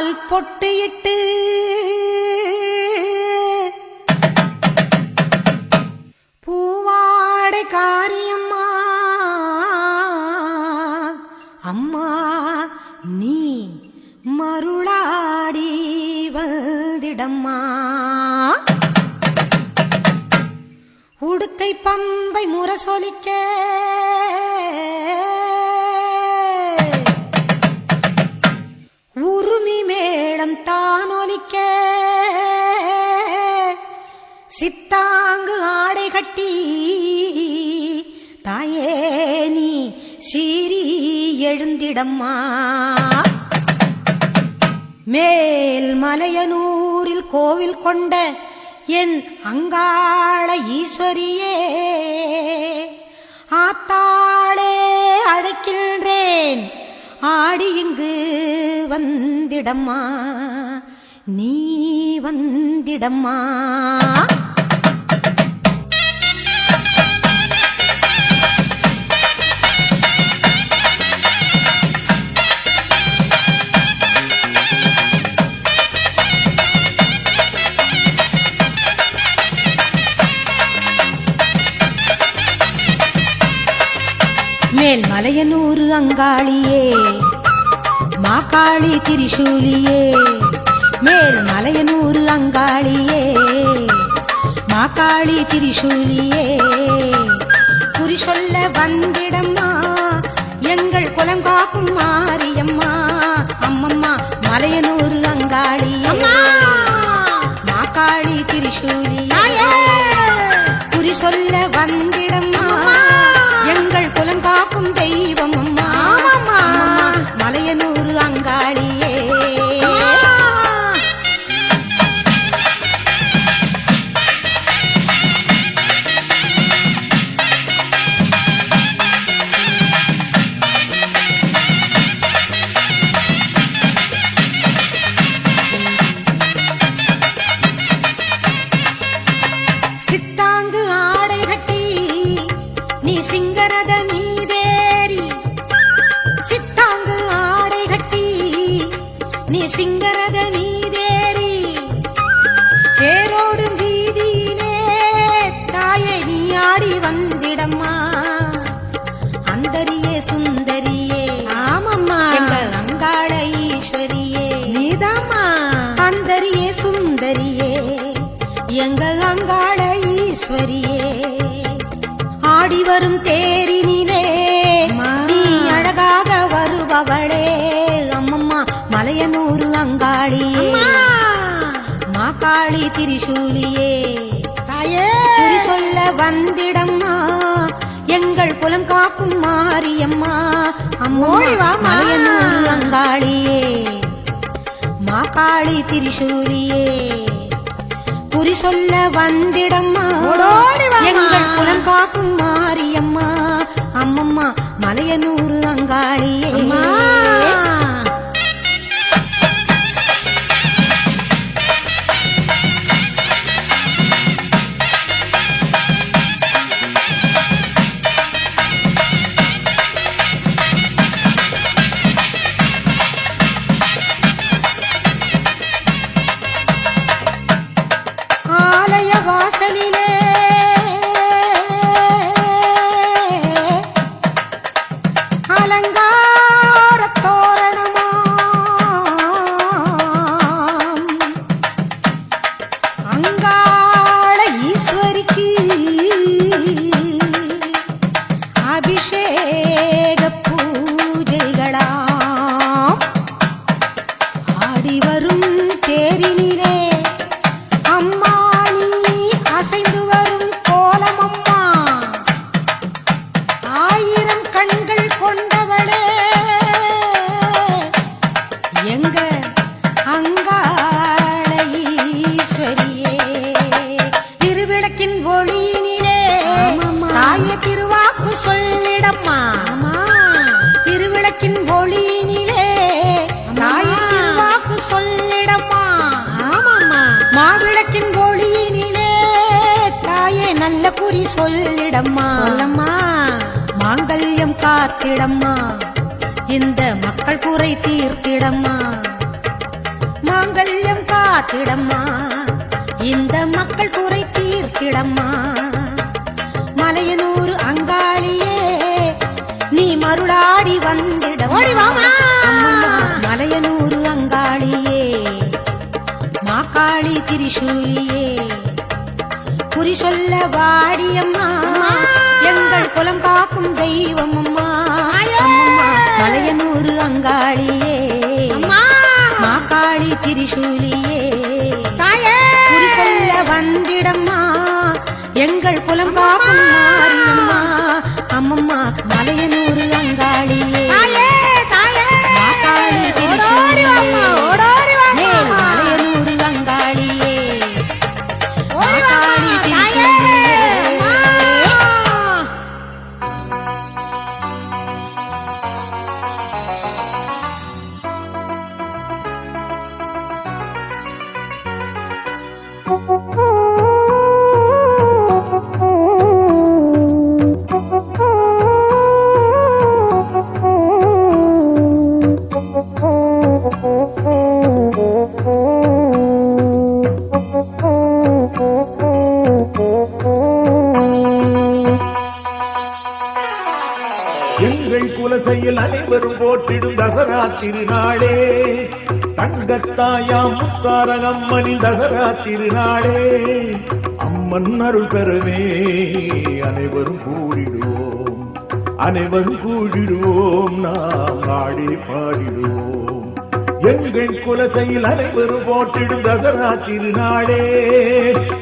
பால் பொட்டியிட்டு பூவாடை காரியம்மா அம்மா நீ மருளாடி வந்திடம்மா. உடுக்கை பம்பை முரசொலிக்க உருமி மேளம் தானொலிக்க சித்தாங்கு ஆடை கட்டி தாயே நீ சீறி எழுந்திடம்மா. மேல் மலையனூரில் கோவில் கொண்ட என் அங்காள ஈஸ்வரியே ஆத்தாளே அழைக்கின்றேன் ஆடி இங்கு வந்திடம்மா நீ வந்திடம்மா. மேல் மலையனூரு அங்காளியே மாகாளி திரிசூலியே மேல் மலையனூரு அங்காளியே மாகாளி திரிசூலியே குறி சொல்ல வந்திடம்மா எங்கள் குலம் காக்கும் மாரியம்மா. அம்மம்மா மலையனூரு அங்காளியே மாகாளி திரிசூலியே குறி சொல்ல வந்திடம்மா எங்கள் குலம் காக்கும் தெய்வம் அம்மா மலையனூரு அங்காளியே. சித்தாங்கு ஆடை கட்டி நீ சிங்கரத மீதேறி சித்தாங்கு ஆடை கட்டி நீ சிங்கரத மீதேறி தேரோடும் வீதியிலே தாயை நீ ஆடி வந்திடம்மா. அந்தரியே சுந்தரியே ஆமம்மா எங்கள் அங்காள ஈஸ்வரியே நீதாம்மா. அந்தரியே சுந்தரியே எங்கள் அங்காள ஈஸ்வரியே ஆடி வரும் தேரினிலே நீ அழகாக வருபவளே அம்மம்மா மலையனூரு அங்காளியே மாகாளி திரிசூலியே குறி சொல்ல வந்திடம்மா எங்கள் குலம் காக்கும் மாரியம்மா. அம்மோடிவா மலையனூரு அங்காளியே மாகாளி திரிசூலியே குறி சொல்ல வந்திடம்மா எங்கள் குலம் காக்கும் மாரியம்மா. அம்மம்மா மலையனூரு அங்காளியே. ஆலய வாசலிலே அலங்கார தோரணமாம் அங்காள ஈஸ்வரிக்கு அபிஷேக பூஜைகளாம் ஆடி வரும் தேரினிலே அம்மா நீ அசைந்து வரும் கோலமம்மா. ஆயிரம் கண்கள் கொண்டவளே எங்க அங்காள ஈஸ்வரியே திருவிளக்கின் ஒளியினிலே தாய திருவாக்கு சொல்லிடம்மா. திருவிளக்கின் ஒளியினிலே தாய திருவாக்கு சொல்லிடம்மா. மாவிளக்கின் ஒளியினிலே தாயே நல்ல குறி சொல்லிடம்மா. மாங்கல்யம் காத்திடம்மா இந்த மக்கள் குறை தீர்த்திடம்மா. மாங்கல்யம் காத்திடம்மா இந்த மக்கள் குறை தீர்த்திடம்மா மலையனூர் அங்காளியே நீ மருளாடி வந்திடம்மா மலையனூர் அங்காளியே மாக்காளி திரிசூலியே குறி சொல்ல வாடியம்மா எங்கள் குலம் காக்கும் தெய்வம் அம்மா மலையனூர் அங்காளியே மாக்காளி திரிசூலியே குறி சொல்ல வந்திடம்மா எங்கள் குலம் காக்கும் மாரியம்மா அம்மம்மா மலையனூர் அங்காளியே மாக்காளி திரிசூலியே மலையனூர் அங்காளியே மாக்காளி திரிசூலியே எங்கள் குலசையில் அனைவரும் போற்றிடும் தசரா திருநாளே தங்கத்தாயா முத்தாரகம்மனின் தசரா திருநாளே அம்மன் அருள் பெறவே அனைவரும் கூடிடுவோம் நாம் ஆடி பாடிடுவோம் எங்கள் குலசையில் அனைவரும் போற்றிடும் தசரா திருநாளே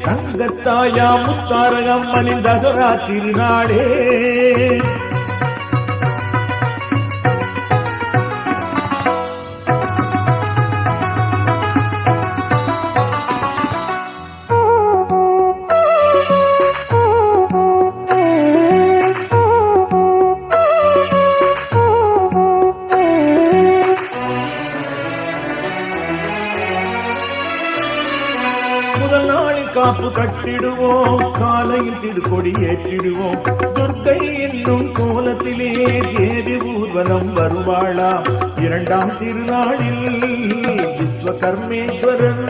தங்கத்தாயா முத்தாரகம்மனின் தசரா திருநாளே முதல் நாளில் காப்பு கட்டிடுவோம் காலையில் திருக்கொடி ஏற்றிடுவோம் துர்க்கை என்னும் கோலத்திலே தேவி ஊர்வலம் வருவாளாம் இரண்டாம் திருநாளில் விஸ்வகர்மேஸ்வரர்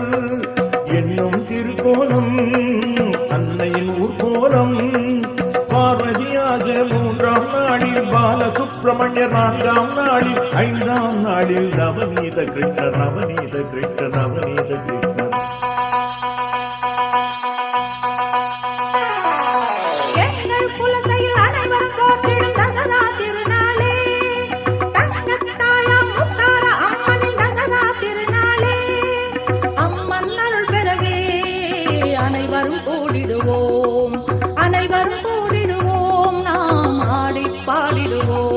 என்னும் திருக்கோலம் அன்னையின் ஊர்கோலம் பார்வதியாக மூன்றாம் நாளில் பாலசுப்பிரமணியர் நான்காம் நாளில் ஐந்தாம் நாளில் நவநீத கிருஷ்ணர் அனைவரும் கூடிடுவோம் நாம் ஆடி பாடிடுவோம்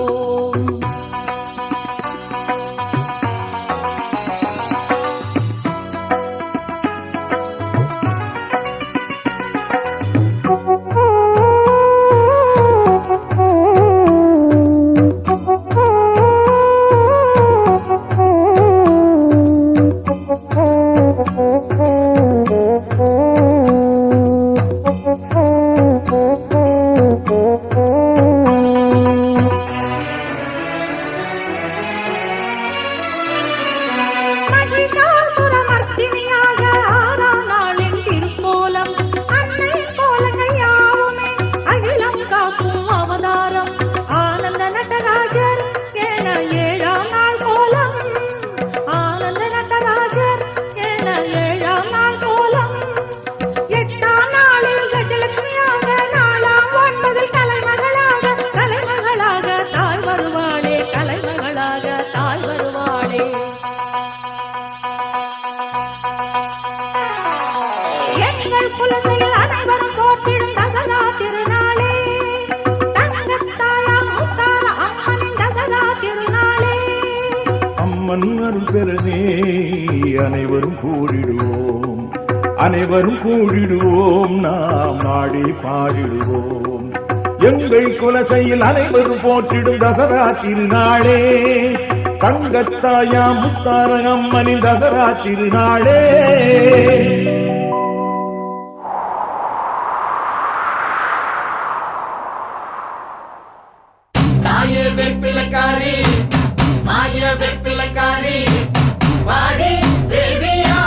அருள் பெறவே அனைவரும் கூடிடுவோம் நாம் நாடி பாடிடுவோம் எங்கள் குலசையில் அனைவரும் போற்றிடும் தசரா திருநாளே தங்கத்தாயா முத்தாரகம்மனின் தசரா திருநாளே தாயே வெப்பிலக்காரி மாய வெப்பிலக்காரி வாடி தேவியா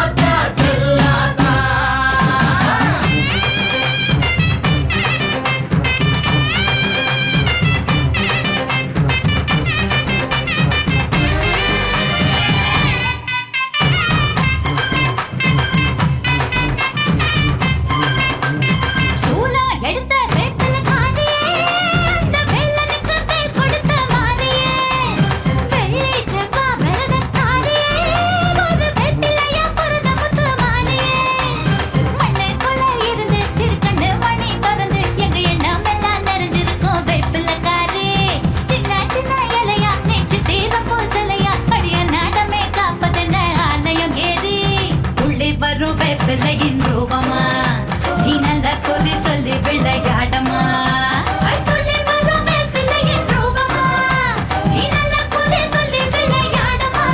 வேப்பிலையின் ரூபமா நீ நல்ல குறி சொல்லி விளையாடமா துள்ளி வரும் வேப்பிலையின் ரூபமா நீ நல்ல குறி சொல்லி விளையாடமா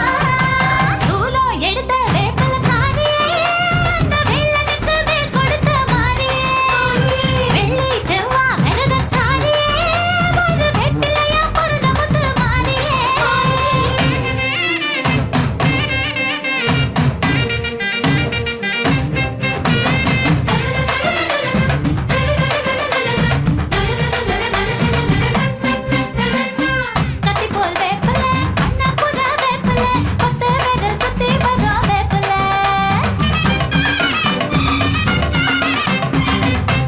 சூலம் எடுத்த வேப்பிலக்காரியே அந்த வெள்ளனுக்கு வேல் கொடுத்த மாறியே வெள்ளை செவ்வா மிருகக்காரியே ஒரு வேப்பிலையா பொருத முத்து மாறியே கத்தி போல் வேப்பில அண்ணா புற வேப்பில பத்து விரல் சுத்தி வரும் வேப்பில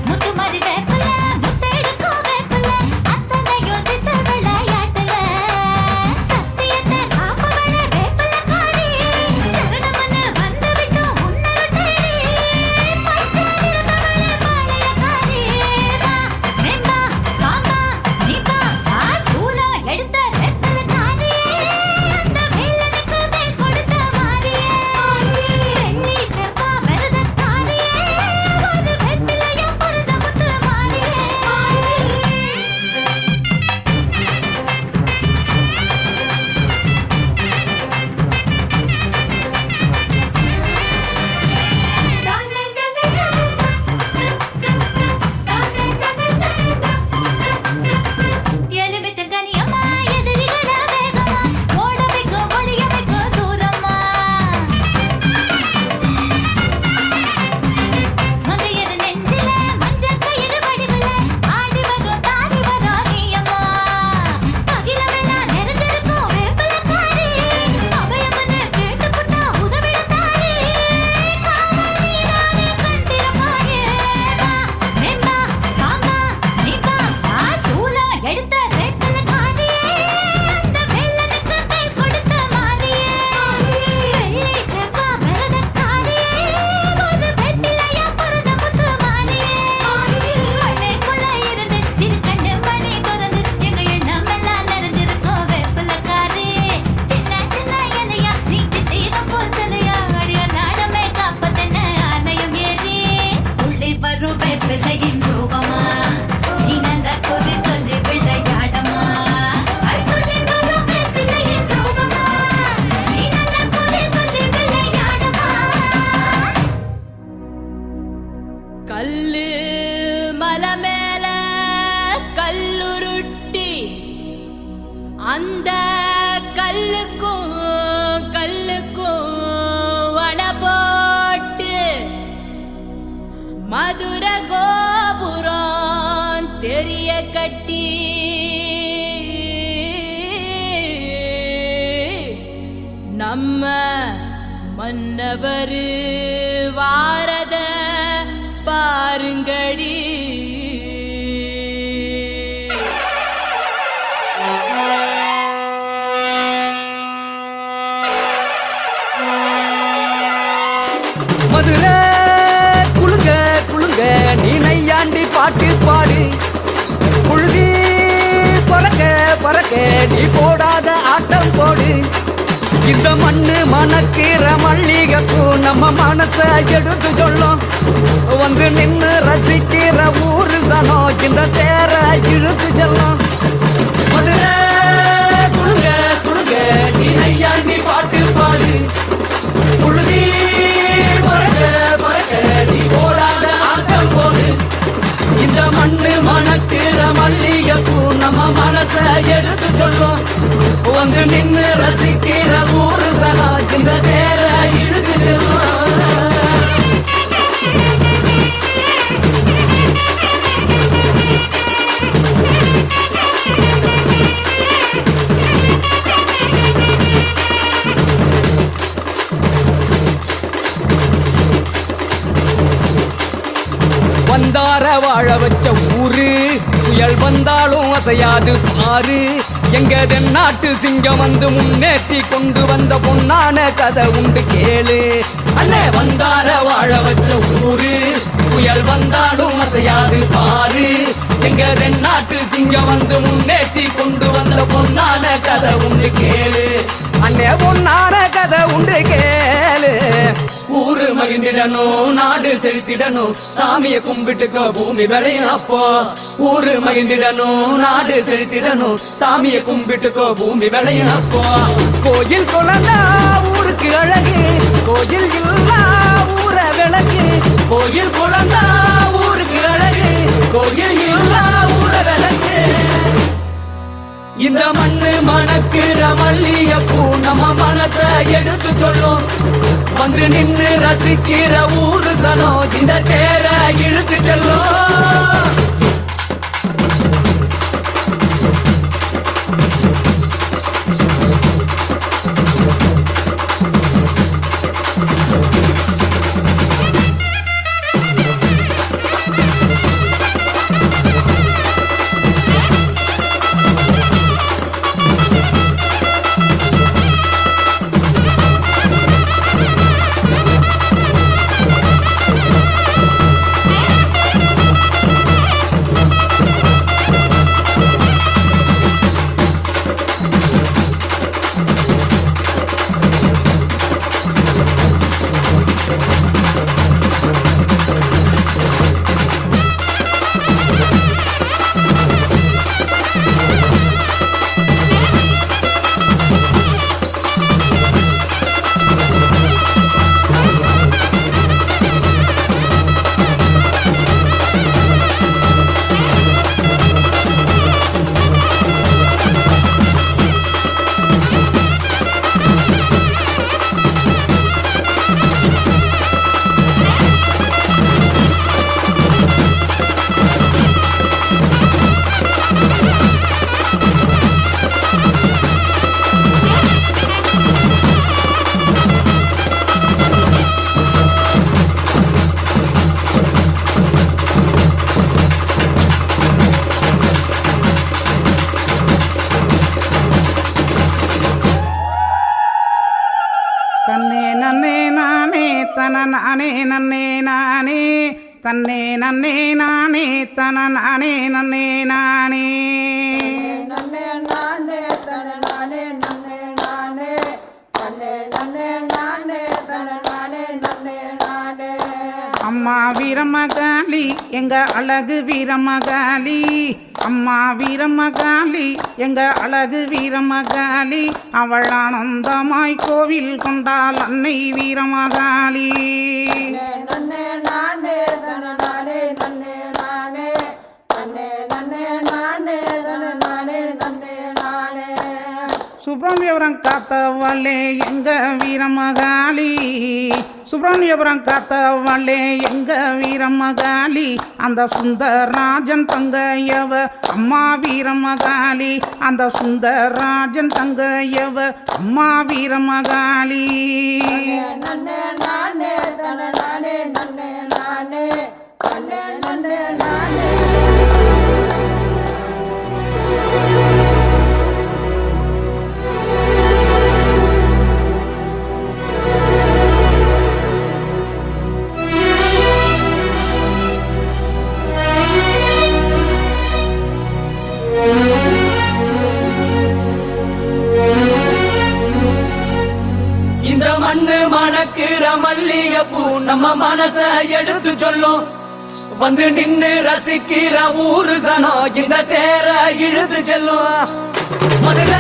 முத்து மாதிரி வேப்பில முத்தெடுக்கும் வேப்பில அத்தனை யோசித்து விளையாட்டுல சத்தியத்தை காப்பவள வேப்பிலக்காரி சரணமன வந்து விட்டோம் உன்னரு தேடி பச்சாலிருந்தவள பாளையக்காரி வா வெம்பா காமா நீபா சூலா எடுத்த வேப்பிலக்காரி அந்த வேலனுக்கு வேல் கொடுத்த மாறியே வெள்ளி செவ்வா மிருகக்காரியே ஒரு வேப்பிலையா பொருத முத்து மாறியே எலுமிச்சங்கனியம்மா எதிரிகள வேகமா ஓட வைக்கோ ஒழிய வைக்கோ தூரமா மங்கையர் நெஞ்சில மஞ்சள் கயிறு வடிவில ஆடி வரும் தாடி வரும் நீயம்மா அகிலமெல்லாம் நிறைஞ்சிருக்கும் வேப்பிலக்காரி அபயமன்னு கேட்டுப்புட்டா உதவிட தாயே காவல் நீரானே கண்டிருப்பாயே வா வெம்பா காமா நீபா சூலா எடுத்த வேப்பிலக்காரியே அந்த வேலனுக்கு வேல் கொடுத்த மாறியே வெள்ளி செவ்வா மிருகக்காரியே ஒரு வேப்பிலையா பொருத முத்து மாறியே அன்னைக்குள்ள இருந்து சிறுகண்ணு மணி திறந்து எங்க எண்ணமெல்லாம் நிறைஞ்சிருக்கும் வேப்பிலக்காரி சின்ன சின்ன இலையா நீ சித்திரம் போல் சிலையா அடிய நாடமே காப்பதென்ன ஆலயம் ஏறி உள்ளே வரும் வேப்பிலையின் ரூபமா நீ நல்ல குறி சொல்லி விளையாடமா துள்ளி வரும் வேப்பிலையின் ரூபமா நீ நல்ல குறி சொல்லி விளையாடமா கல்லு மலை மேல கல்லுருட்டி அந்த கல்லுக்கும் வட போட்டு மதுர கோபுரம் தெரிய கட்டி நம்ம மன்னவர் வாரத பாருங்கடி மதுரை குலுங்க குலுங்க நீ நையாண்டி பாட்டு பாடு புழுதி பறக்க பறக்க நீ போடாத ஆட்டம் போடு இந்த மண்ணு மணக்கிற மல்லிகைப்பூ நம்ம மனச எடுத்து சொல்லும் வந்து நின்னு ரசிக்கிற ஊரு சனம் இந்த தேர இழுத்து செல்லும் மதுரை குலுங்க குலுங்க நீ நையாண்டி பாட்டு பாடு புழுதி பறக்க பறக்க நீ போடாத ஆட்டம் போடு இந்த மண்ணு மணக்கிற மல்லிகைப்பூ நம்ம மனச எடுத்து சொல்லும் வந்து நின்னு ரசிக்கிற ஊரு சனா இந்த தேர இழுத்து செல்லும் வந்தார வாழ வச்ச ஊரு புயல் வந்தாலும் அசையாது பாரு எங்க தென்னாட்டு சிங்கம் வந்து முன்னேற்றி கொண்டு வந்த பொன்னான கதை உண்டு கேளு அண்ணே வந்தார வாழ வச்ச ஊரு புயல் வந்தாலும் அசையாது பாரு எங்க தென்னாட்டு சிங்கம் வந்து முன்னேற்றி கொண்டு வந்த பொன்னான கதை உண்டு கேளு அண்ணே பொன்னான கதை உண்டு கேளு ஊரு மகிழ்ந்து மகிழ்ந்திடணும் நாடு செழித்திடணும் சாமியை கும்பிட்டுக்கோ பூமி விளையும் அப்போ ஊரு மகிழ்ந்திடணும் நாடு செழித்திடணும் சாமியை கும்பிட்டுக்கோ பூமி விளையும் அப்போ கோயில் குழந்தா ஊருக்கு அழகு கோயில் இல்லா ஊர விளக்கு கோயில் குழந்தா ஊருக்கு அழகு கோயில் இல்லா ஊர விளக்கு இந்த மண்ணு மணக்குற மல்லிகைப்பூ நம்ம மனச எடுத்து சொல்லும் வந்து நின்று ரசிக்கிற ஊரு சனம் இந்த தேர இழுத்து செல்லும் நானே நன்னே நானே தன்னே நன்னே நானே தன நானே நன்னே நானே நன்னே நானே தன நானே நன்னே நானே தன்னே நன்னே நானே தன நானே நன்னே நானே அம்மா வீரமகாளி எங்க அழகு வீரமகாளி அம்மா வீரமகாளி எங்க அழகு வீரமகாளி அவள் ஆனந்தமாய் கோவில் கொண்டாள் அன்னை வீரமகாளி நன்னே நானே தன நானே நன்னே நானே தன்னே நன்னே நானே தன நானே நன்னே நானே சுப்பிரமணியபுரம் காத்தவளே எங்க வீரமகாளி சுப்பிரமணியபுரம் காத்தவளே எங்க வீரமகாளி அந்த சுந்தரராஜன் தங்கையவ அம்மா வீரமகாளி அந்த சுந்தரராஜன் தங்கையவ அம்மா வீரமகாளி நன்னே நானே தன நானே நன்னே நானே தன்னே நன்னே நானே இந்த மண்ணு மணக்குற மல்லிகைப்பூ நம்ம மனச எடுத்து சொல்லும் வந்து நின்னு ரசிக்கிற ஊரு சனம் இந்த தேர இழுத்து செல்லும் மதுர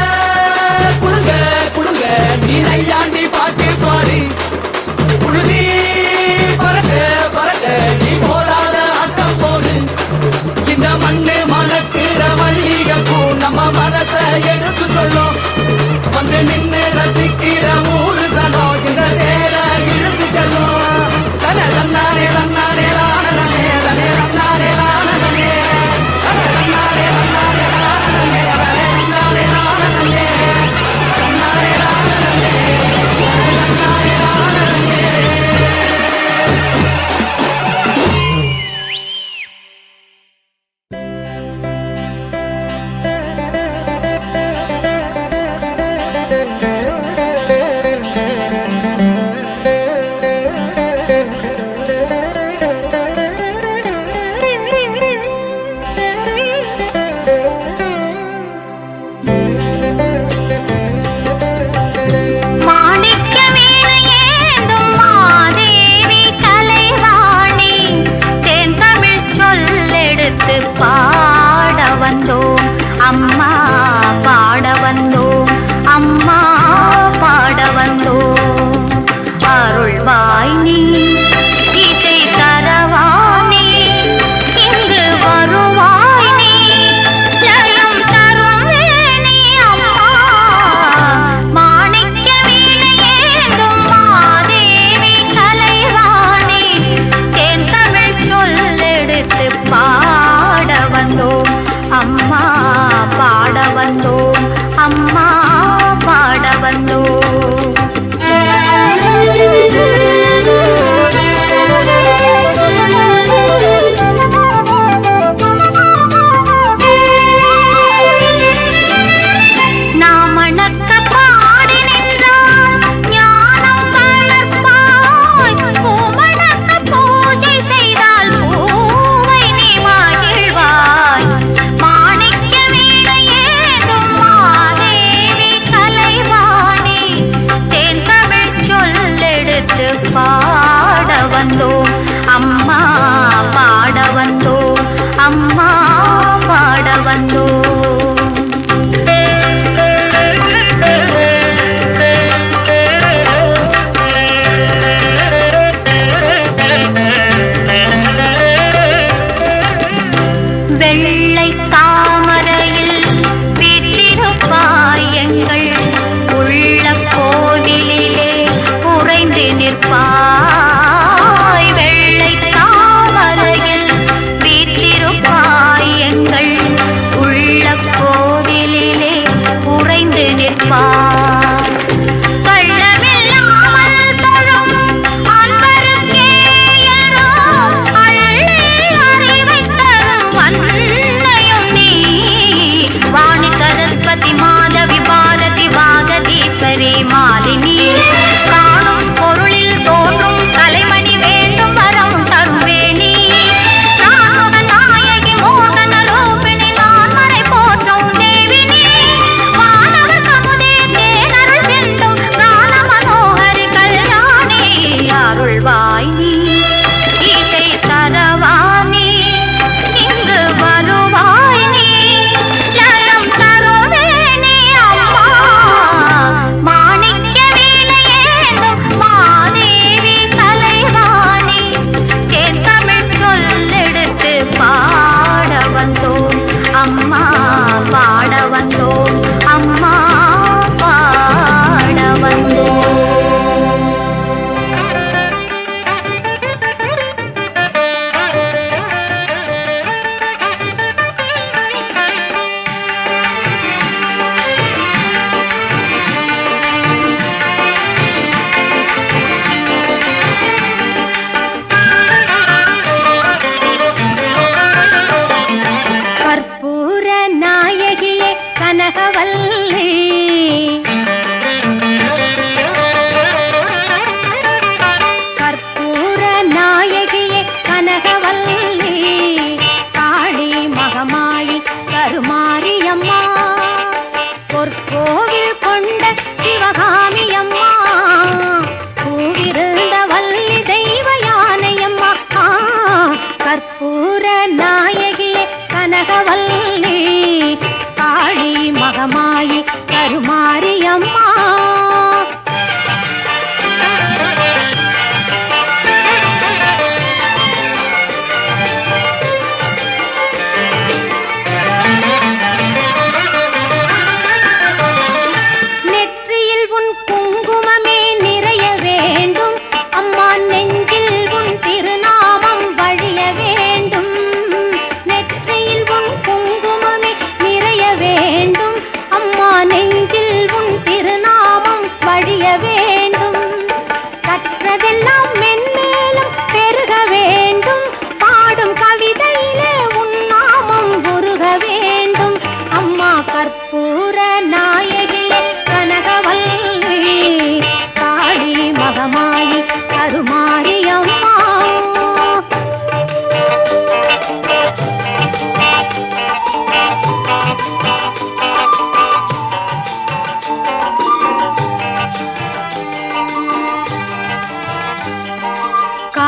குழுங்க குழுங்க நீ நையாண்டி பாட்டு பாடி புழுதி பறக்க பறக்க நீ போராத ஆட்டம் போடு இந்த மண்ணு மணக்குற மல்லிகைப்பூ நம்ம மனச எடுத்து சொல்லும் வந்து நின்னு ரசிக்கிற ஊரு சனம் இந்த தேர இழுத்து செல்லும் தன தன்னாரே தன்னாரே தானே தனே தன்னாரே தானே தன தன்னாரே தன்னாரே தானே தனே தன்னாரே தானே தன்னாரே தானே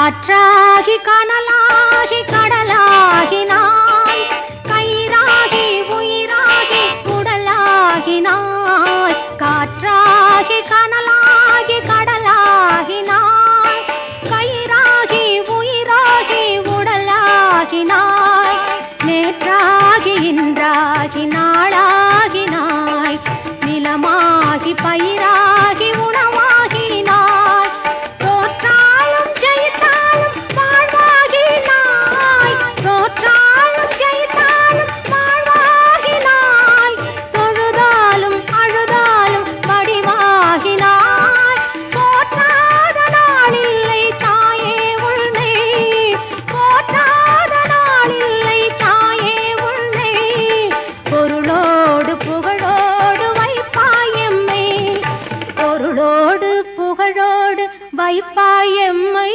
காற்றாகி கனலாகி கடலாகினாய் கயிறாகி உயிராகி உடலாகினாய் காற்றாகி கனலாகி கடலாகினாய் கயிறாகி உயிராகி உடலாகினாய் நேற்றாகி இன்றாகி நாளாகினாய் நிலமாகி பயிராகி உணவாகினாய் தோற்றாலும் ஜெயித்தாலும் வாழ்வாகினாய் தோற்றாலும் ஜெயித்தாலும் வாழ்வாகினாய் தொழுதாலும் அழுதாலும் வடிவாகினாய் போற்றாத நாளில்லை தாயே உன்னை போற்றாத நாளில்லை தாயே உன்னை பொருளோடு புகழோடு வைப்பாயம்மை பொருளோடு புகழோடு வைப்பாயம்மை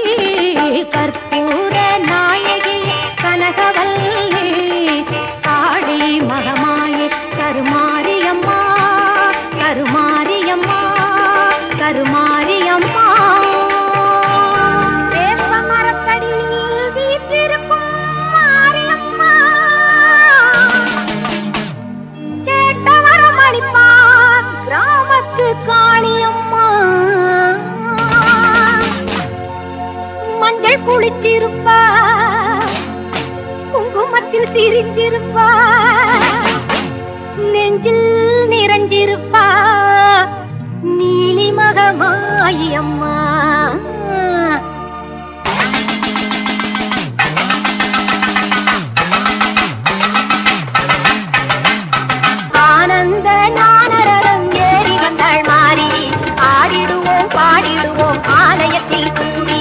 கற்பூர நாயகி கனகவல்லி காளி மகமாயி கருமாரியம்மா கருமாரியம்மா கருமாரியம்மா வேப்ப மரத்தடியில் வீற்றிருக்கும் மாரியம்மா கேட்ட வரம் அளிப்பார் கிராமத்து காளியம்மா மஞ்சள் குளிச்சிருப்பா குங்குமத்தில் சிரிச்சிருப்பா நெஞ்சில் நிறைஞ்சிருப்பா நீலி மகமாயி அம்மா ஆனந்த ஞானரதம் ஏறி வந்தாள் மாறி ஆடிடுவோம் பாடிடுவோம் ஆலயத்தில் கூடி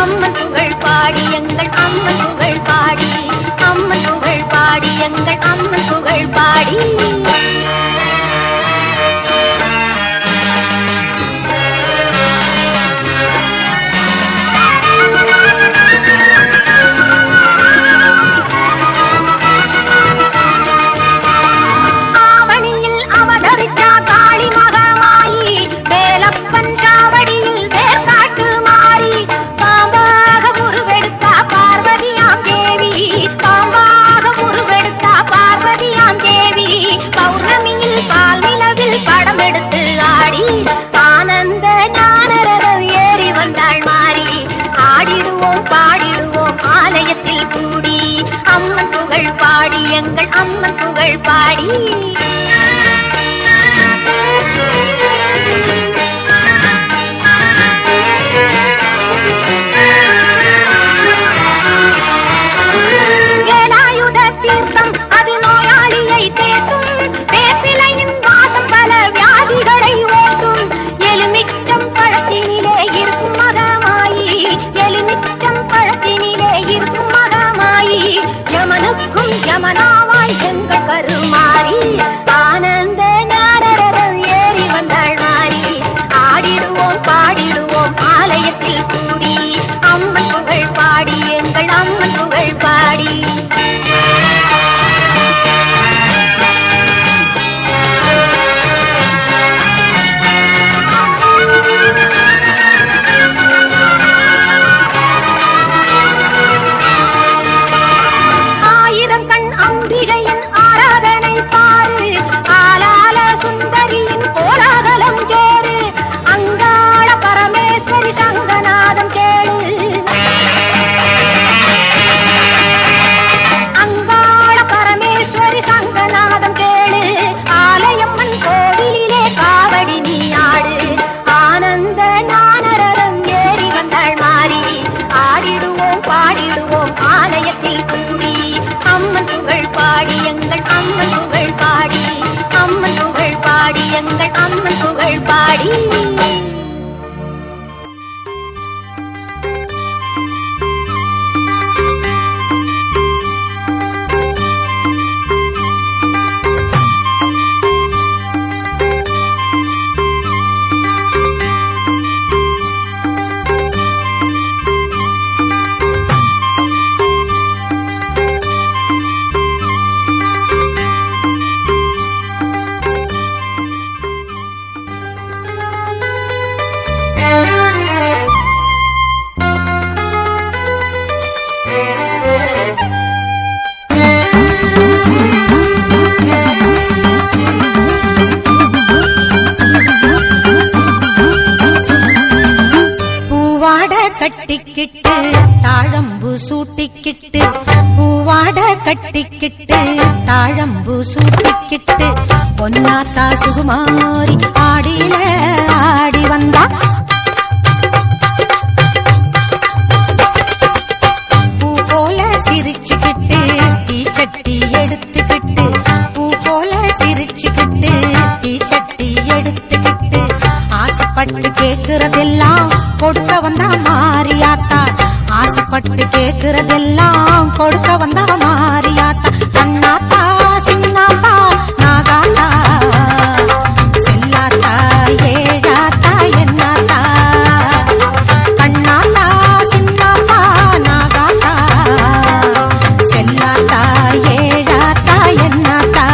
அம்மன் புகழ் பாடி எங்கள் அம்மன் புகழ் பாடி அம்மன் புகழ் பாடி எங்கள் அம்மன் புகழ் பாடி ஆவணியில் அவதரிச்சா காளி மகமாயி வேலப்பன் சாவடியில் வேர்காட்டு மாறி பாம்பாக உருவெடுத்தா பார்வதியாம் தேவி பாம்பாக உருவெடுத்தா பார்வதியாம் தேவி பௌர்ணமியில் பால் நிலவில் படம் எடுத்து ஆடி ஆனந்த ஞானரதம் ஏறி வந்தாள் மாறி ஆடிடுவோம் பாடிடுவோம் ஆலயத்தில் கூடி அம்மன் புகழ் பாடி எங்கள் அம்மன் புகழ் பாடி வேலாயுத தீர்த்தம் அது நோயாளியை தேற்றும் வேப்பிலையின் வாசம் பல வியாதிகளை ஓட்டும் எலுமிச்சம் பழத்தினிலே இருக்கும் மகமாயி எலுமிச்சம் பழத்தினிலே இருக்கும் மகமாயி யமனுக்கும் யமனாவாய் எங்கள் கருமாறி கட்டிக்கிட்டு தாழம்பு சூட்டிக்கிட்டு பூவாட கட்டிக்கிட்டு தாழம்பு சூட்டிக்கிட்டு பொன்னாத்தா சுகுமாரி ஆடியில ஆடி வந்தா பூ போல சிரிச்சுக்கிட்டு தீச்சட்டி எடுத்துக்கிட்டு பூ போல சிரிச்சுக்கிட்டு தீச்சட்டி எடுத்துக்கிட்டு ஆசைப்பட்டு கேக்குறதெல்லாம் கொடுக்க வந்தா மாரியாத்தா ஆசைப்பட்டு கேக்குறதெல்லாம் கொடுக்க வந்தா மாரியாத்தா கண்ணாத்தா சின்னாத்தா நாகாத்தா செல்லாத்தா ஏழாத்தா என்னாத்தா கண்ணாத்தா சின்னாத்தா நாகாத்தா செல்லாத்தா ஏழாத்தா என்னாத்தா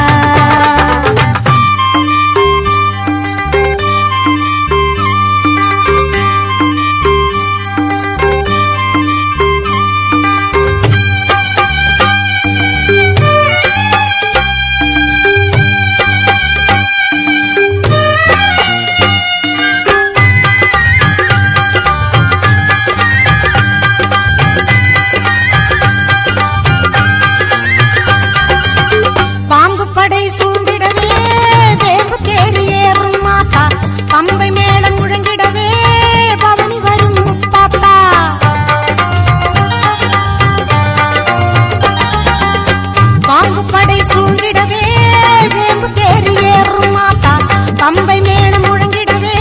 பம்பை மேளம் முழங்கிடவே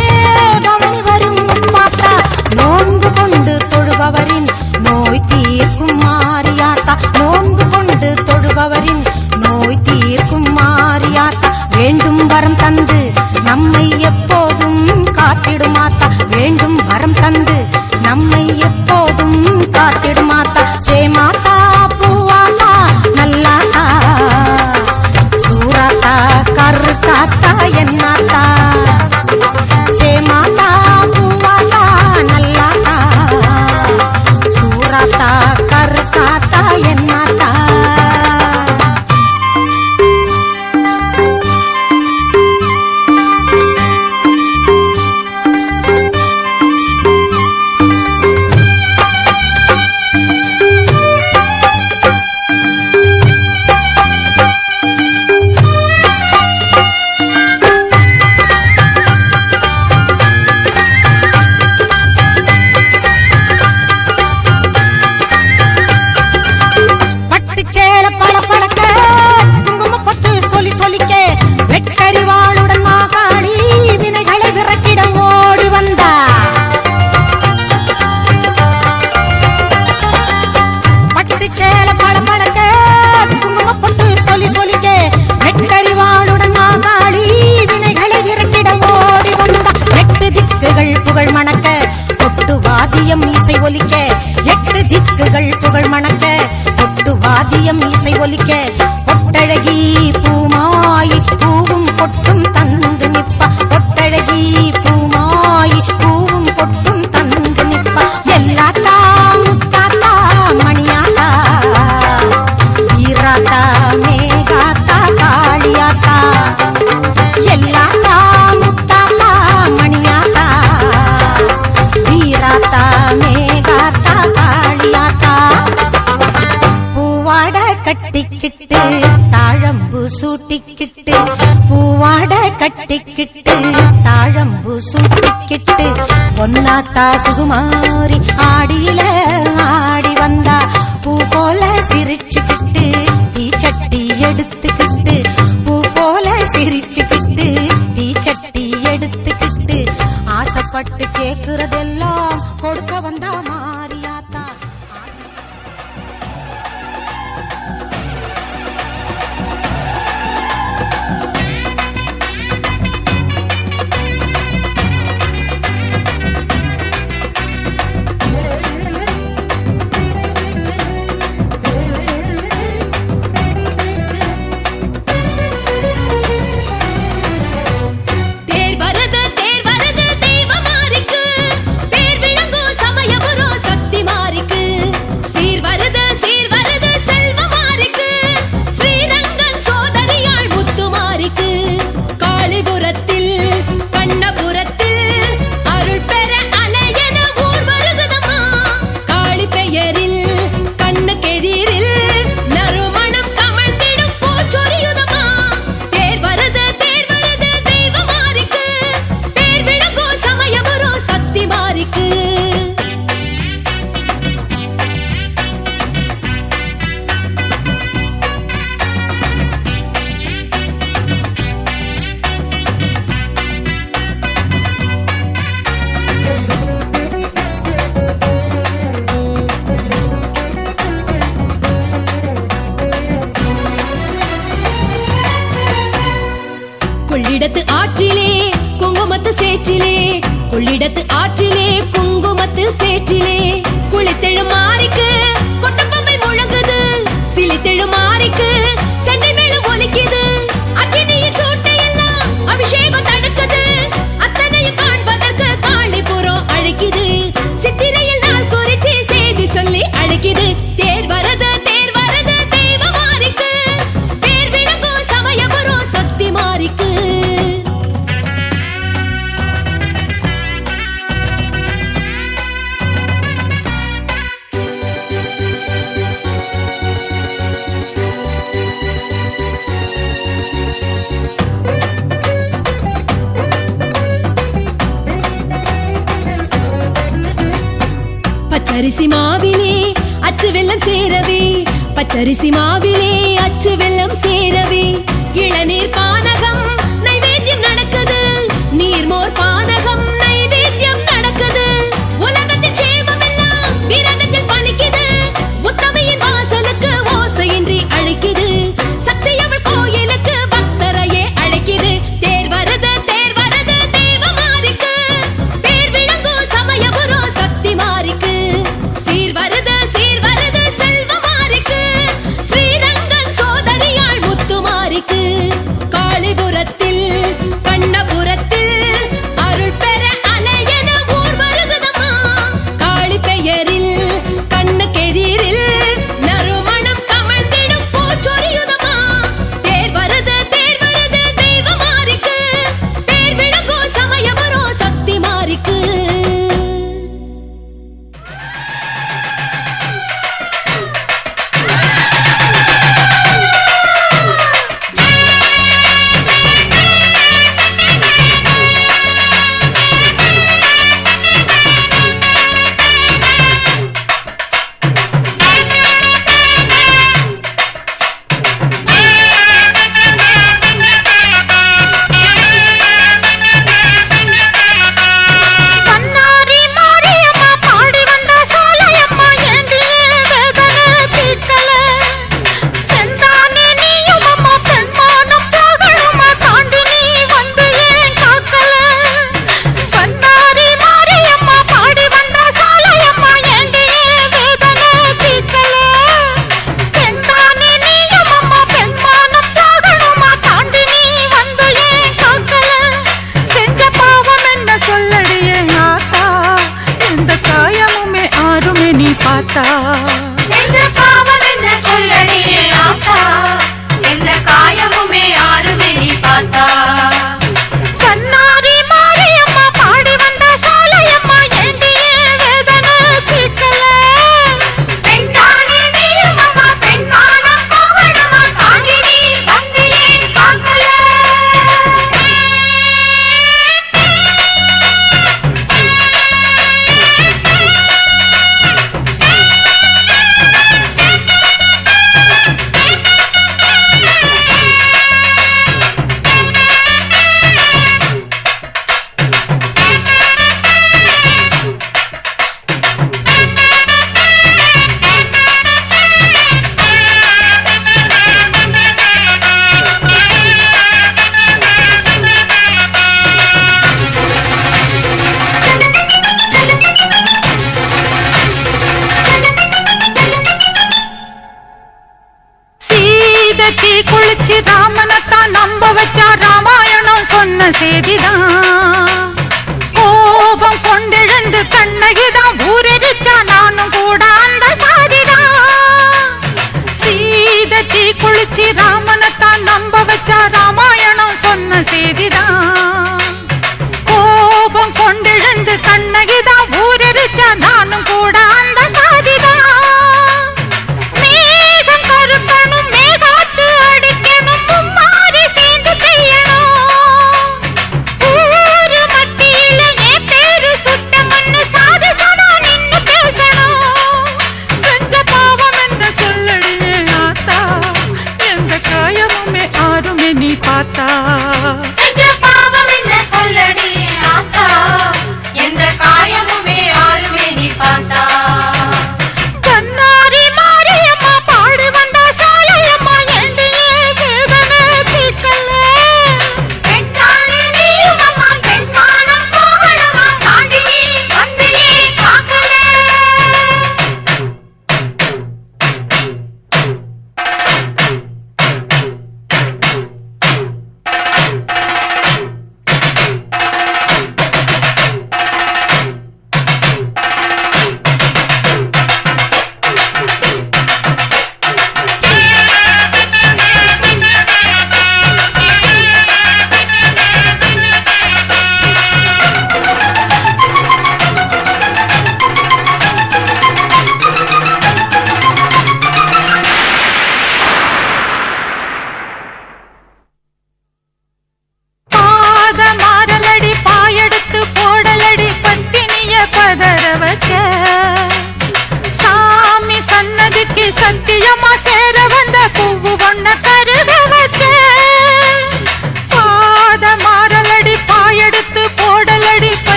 பவனி வரும் பாத்தா நோன்பு கொண்டு தொழுபவரின் நோய் தீர்க்கும் மாரியாத்தா நோன்பு கொண்டு தொழுபவரின் நோய் தீர்க்கும் மாரியாத்தா வேண்டும் வரம் தந்து நம்மை எப்போதும் காத்திடுமாத்தா வேண்டும் வரம் தந்து நம்மை எப்போதும் காத்திடுமாத்தா சேமாத்தா பூவாத்தா நல்லாத்தா சூராத்தா கருத்தாத்தா என்னாத்தா சேமாத்தா பூவாத்தா நல்லாத்தா சூராத்தா கருத்தாத்தா என்னாத்தா புகழ் மணக்க கொட்டு வாதியம் இசை ஒலிக்க எட்டு திக்குகள் புகழ் மணக்க கொட்டு வாதியம் இசை ஒலிக்க கொட்டழகி பூமாயி பூவும் கொட்டும் தந்து நிப்பா கொட்டழகி பூமாயி பூவும் கொட்டும் தந்து நிப்பா எல்லாத்தா முத்தாத்தா மணியாத்தா ஈராத்தா மேகாத்தா காளியாத்தா எல்லாத்தா முத்தாத்தா மணியாத்தா ஈராத்தா மேகாத்தா காளியாத்தா பூவாட கட்டிக்கிட்டு தாழம்பு சூட்டிக்கிட்டு பூவாட கட்டிக்கிட்டு தாழம்பு சூட்டிக்கிட்டு பொன்னாத்தா சுகுமாரி ஆடியில ஆடி வந்தா பூ போல சிரிச்சுக்கிட்டு தீச்சட்டி எடுத்துக்கிட்டு பூ போல சிரிச்சுக்கிட்டு தீச்சட்டி எடுத்துக்கிட்டு ஆசைப்பட்டு கேக்குறதெல்லாம் கொடுக்க வந்தா மாரியாத்தா தேர் வரது தெய்வமாரிக்கு பேர் விளங்கும் சமயபுரம் சக்தி மாறி கொள்ளிடத்து ஆற்றிலே குங்குமத்து சேற்றிலே குளித்தெழு மாறிக்கு கொட்டப்பம்பை முழங்குது சிலித்தெழு மாறிக்கு செண்டை மேளம் ஒலிக்குது அக்கினியின் சூட்டையெல்லாம் அபிஷேகம் தடுக்குது அத்தனையும் காண்பதற்கு காளிபுரம் அழைக்குது சித்திரையில் நாள் குறிச்சி செய்தி சொல்லி அழைக்குது தேர் வரது தெய்வ மாறிக்கு பேர் விளங்கும் சமயபுரம் சக்தி மாறிக்கு பச்சரிசி மாவிலே அச்சு வெல்லம் சேரவே பச்சரிசி மாவிலே அச்சு வெல்லம் சேரவே இளநீர் பானகம் நைவேத்தியம் நடக்குது நீர்மோர் பானகம் நைவேத்தியம் நடக்குது உலகத்தின் சேமம் எல்லாம் விரதத்தில் பலிக்குது உத்தமையின் வாசலுக்கு ஓசையின்றி அழைக்குது சக்தி அவள் கோயிலுக்கு பக்தரையே அழைக்குது தேர் வரது தெய்வ மாறிக்கு பேர் விளங்கும் சமயபுரம் சக்தி மாறிக்கு சீர் வருது செல்வ மாறிக்கு ஸ்ரீரங்கன் சோதரியாள் முத்து மாறிக்கு காளிபுரத்தில் கண்ணபுரத்தில் அருள் பெற அலையென ஊர் வருகுதம்மா காளி பெயரில் கண்ணுக்கெதிரில் நறுமணம் கமழ்ந்திடும் பூச்சொரியுதம்மா தேர் வருது தெய்வ மாறிக்கு பேர் விளங்கும் சமயபுரம் சக்தி மாறிக்கு பன்னாரி மாரியம்மா பாடி வந்த சோலையம்மா ஏந்தியே வேதனை தீர்க்கல செந்தானே நீயும் அம்மா பெண்மானம் போகணுமா தாண்டி நீ வந்து ஏன் காக்கல பன்னாரி மாரியம்மா பாடி வந்த சோலையம்மா ஏந்தியே வேதனை தீர்க்கல செந்தானே நீயும் அம்மா பெண்மானம் போகணுமா தாண்டி நீ வந்து ஏன் காக்கல செஞ்ச பாவம் என்ன சொல்லடியே ஆத்தா எந்த காயமுமே ஆறுமே நீ பார்த்தா செஞ்ச பாவம் என்ன சொல்லடியே ஆத்தா எந்த காயமுமே ஆறுமே நீ பார்த்தா பன்னாரி மாரியம்மா பாடி வந்த சோலையம்மா ஏந்தியே வேதனை தீர்க்கல பெண்தானே நீயும் அம்மா பெண்மானம் போகணுமா தாண்டி நீ வந்து ஏன் காக்கல சீதத்தி குளிச்சு ராமனத்தான் நம்ப வச்சா ராமாயணம் சொன்ன செய்திதான் கோபம் கொண்டெழுந்து கண்ணகிதான் ஊரெரிச்சா நானும் கூட அந்த சாதிதான் சீதத்தி குளிச்சு ராமனத்தான் நம்ப வச்சா ராமாயணம் சொன்ன செய்திதான் கோபம் கொண்டெழுந்து கண்ணகிதான் ஊரெரிச்சா நானும் கூட அந்த சாதிதான் மேகம் கருக்கணும் மேகாத்து அடிக்கணும் மும்மாரி சேர்ந்து பெய்யணும் ஊரு மத்தியில என் பேரு சுத்த மண்ணு சாதி சனா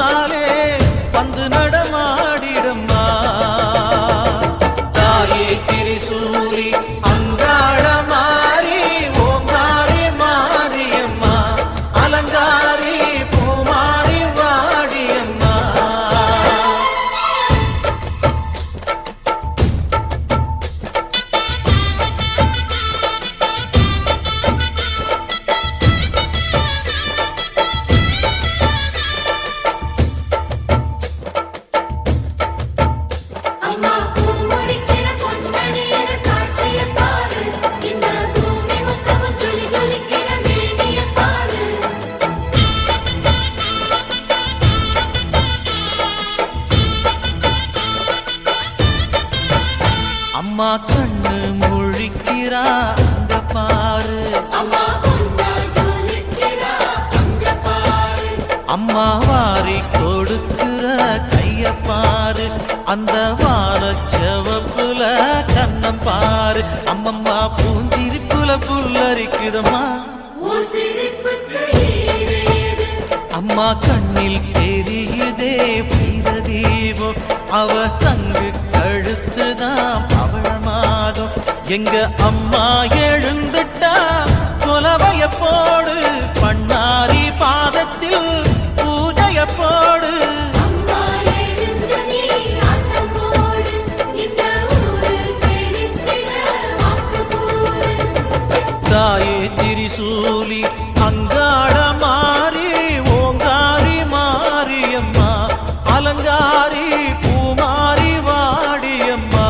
முன்னாலே வந்து நடமாடிடம்மா தாயே திரிசூலி அங்காள மாறி ஓங்காரி மாரியம்மா அலங்காரி பூமாரி வாடியம்மா அம்மா பூமுடிக்கிற பொன்னணியிற காட்சியை பாரு இந்த பூமி மொத்தமும் ஜொலி ஜொலிக்கிற மேனியை பாரு அம்மா கண்ணு முழிக்கிறா அங்க பாரு அம்மா பொன்னா ஜொலிக்கிறா அங்க பாரு அம்மா வாரி கொடுக்கிற கைய பாரு அந்த வானச்சவப்புல கண்ணம் பாரு அம்மம்மா பூந்திரிப்புல புல்லரிக்குதம்மா உன் சிரிப்புக்கு ஈடு ஏது அம்மா கண்ணில் தெரியுதே வீரதீபம் அவ சங்கு கழுத்துதான் பவளமாகும் எங்க அம்மா எழுந்துட்டா கொலவைய போடு பண்ணாரி பாதத்தில் பூஜைய போடு அம்மா எழுந்து நீ ஆட்டம் போடு இந்த ஊரு செழித்திட வாக்கு கூறு தாயே திரிசூலி அங்காள மாறி ஓங்காரி மாரியம்மா அலங்காரி பூமாரி வாடியம்மா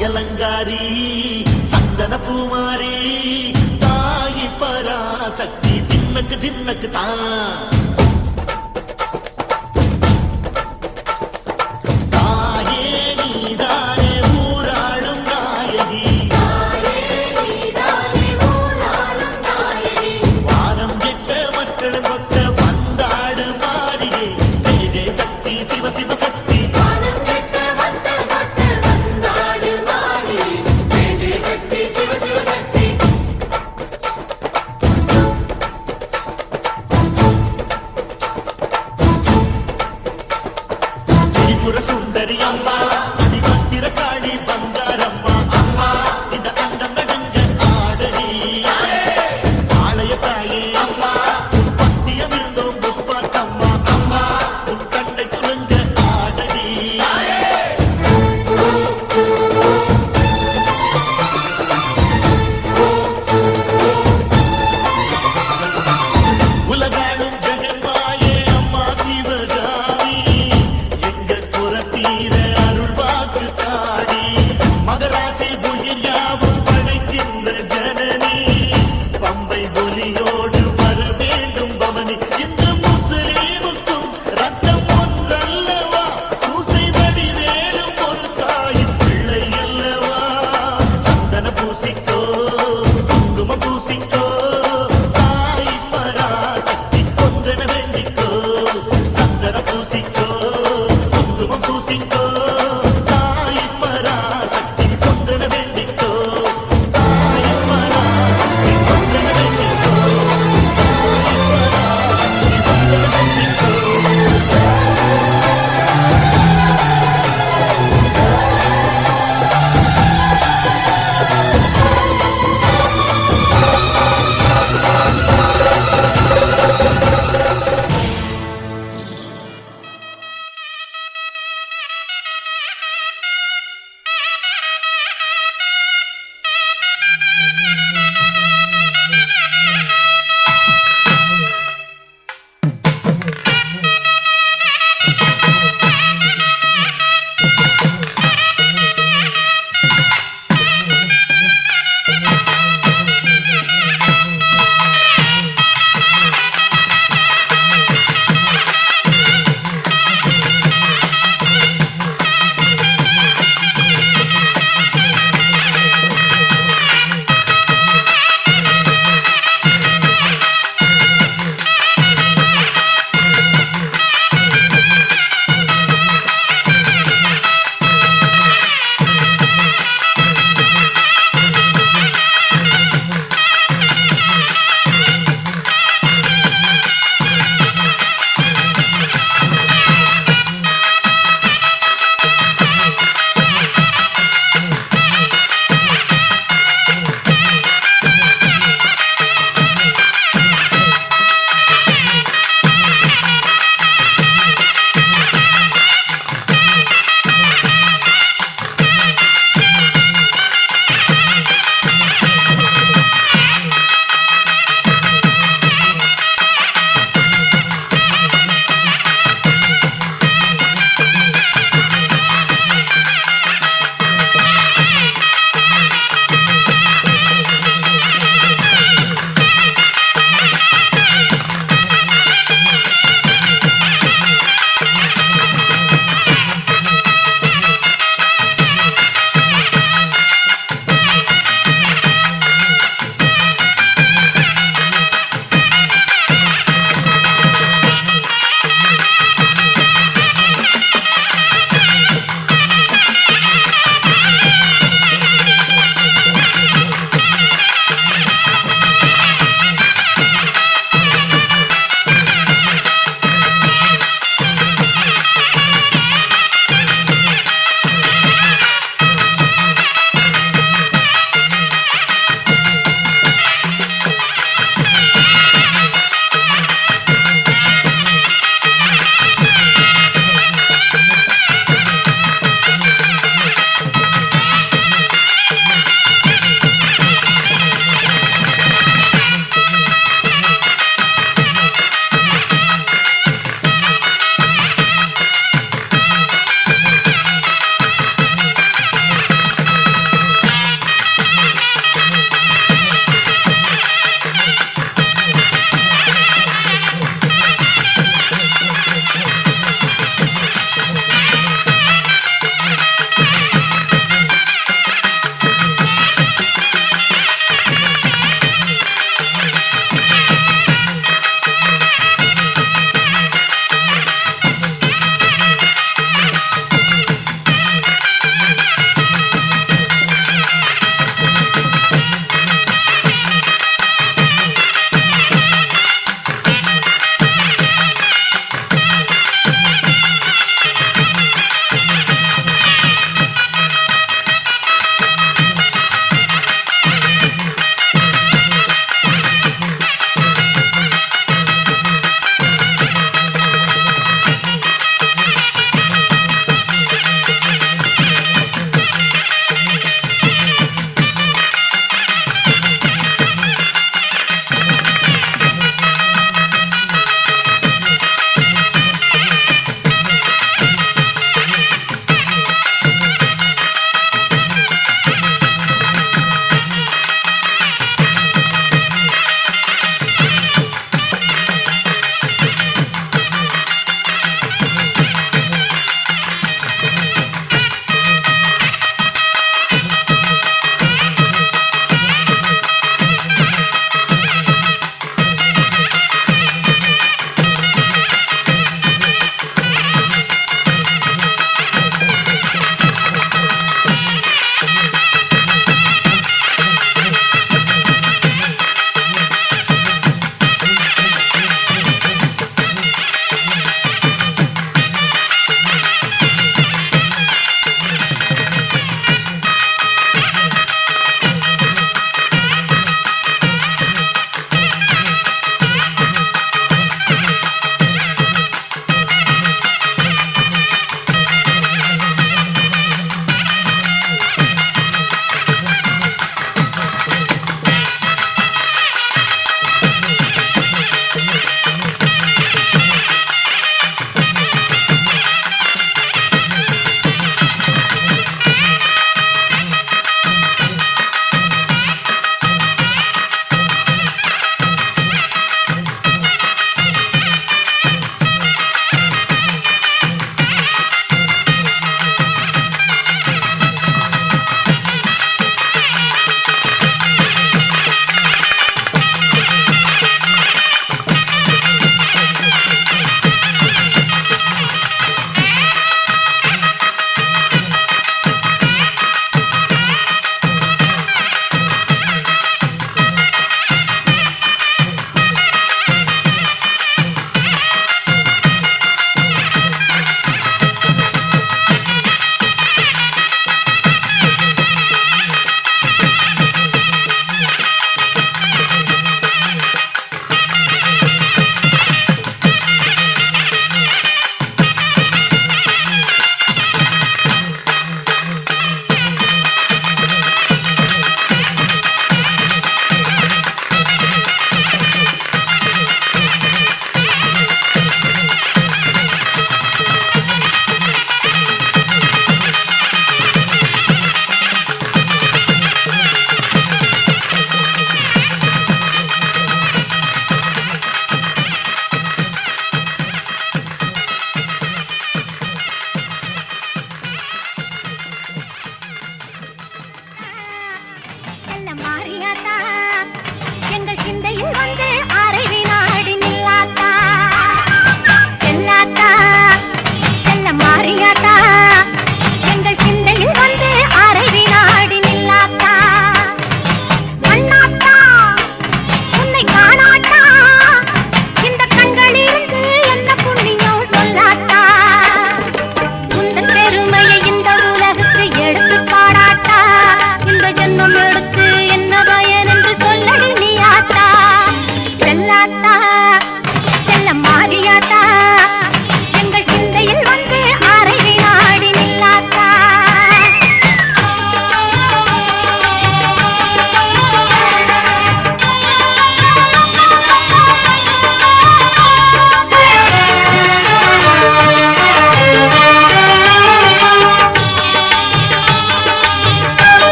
அலங்காரி சந்தன பூமாரி தாயி பராசக்தி தின்னக்கு தின்னக்கு தான்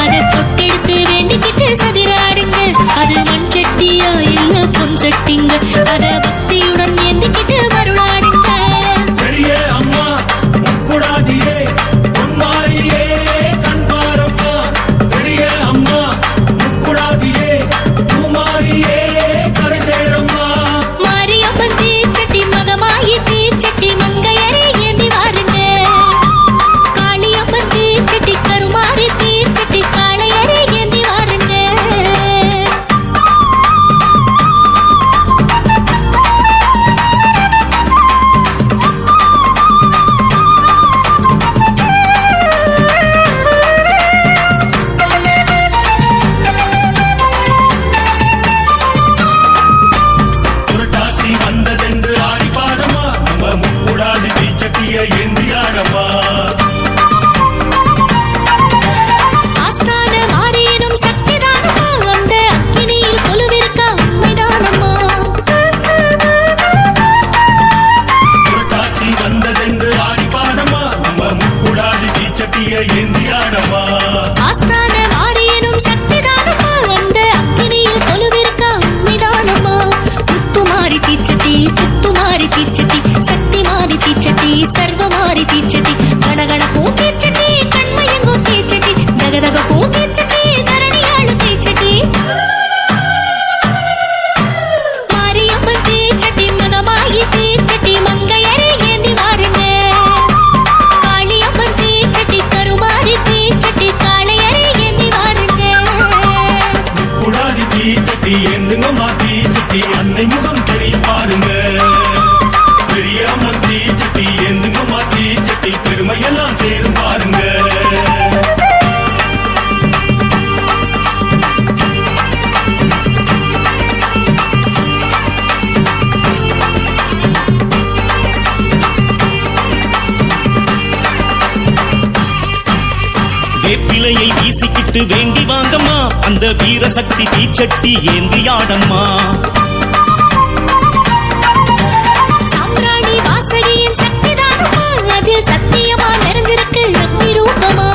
அதை தொட்டெடுத்து வேண்டிக்கிட்டு சதிராடுங்க. அது மண் சட்டியா இல்ல பொன் சட்டிங்க, அத பக்தியுடன் ஏந்திக்கிட்டு மருளாடுங்க. பெரிய அம்மா முக்குடாதியே பொன்மாரியே கண்பாரம்மா. பெரிய அம்மா முக்குடாதியே பூமாரியே கரைசேரம்மா. மாரியம்மன் தீச்சட்டி மகமாயி தீச்சட்டி மங்கையரே ஏந்தி வாருங்க. காளியம்மன் தீச்சட்டி கருமாரி தீச்சட்டி காளையரே ஏந்தி வாருங்க. புரட்டாசி வந்ததென்று ஆடி பாடமா. நம்ம முக்குடாதி தீச்சட்டிய ஏந்தியாடம்மா. ஆஸ்தான மாறியனும் சக்திதானமா, அந்த அக்கினியில் கொலுவிருக்க உண்மைதானம்மா. புரட்டாசி வந்ததென்று ஆடி பாடமா. நம்ம முக்குடாதி தீச்சட்டிய ஏந்தியாடம்மா. ஆஸ்தான மாறியனும் சக்திதானமா, அந்த அக்கினியில் கொலுவிருக்க உண்மைதானம்மா. புத்துமாரி தீச்சட்டி புத்துமாரி தீச்சட்டி சக்தி மாறி தீச்சட்டி சர்வமாரி தீச்சட்டி கணகணக்கும் தீச்சட்டி கண்மயங்கும் தீச்சட்டி தகதகக்கும் தீச்சட்டி தரணியாளு தீச்சட்டி. மாரியம்மன் தீச்சட்டி மகமாயி தீச்சட்டி மங்கையரே ஏந்தி வாருங்க. காளியம்மன் தீச்சட்டி கருமாரி தீச்சட்டி காளையரே ஏந்தி வாருங்க. முக்குடாதி தீச்சட்டி ஏந்துங்கம்மா. தீச்சட்டி அன்னை முகம் தெரியும் பாருங்க. பெரிய அம்மன் தீச்சட்டி ஏந்துங்கம்மா. தீச்சட்டி பெருமையெல்லாம் சேரும் பாருங்க. வேப்பிலையை வீசிக்கிட்டு வேண்டி வாங்கம்மா. அந்த வீரசக்தி தீச்சட்டி ஏந்தியாடம்மா. சாம்பிராணி வாசகியின் சக்திதானமா, அதில் சத்தியமா நிறைஞ்சிருக்கு அக்னி ரூபமா.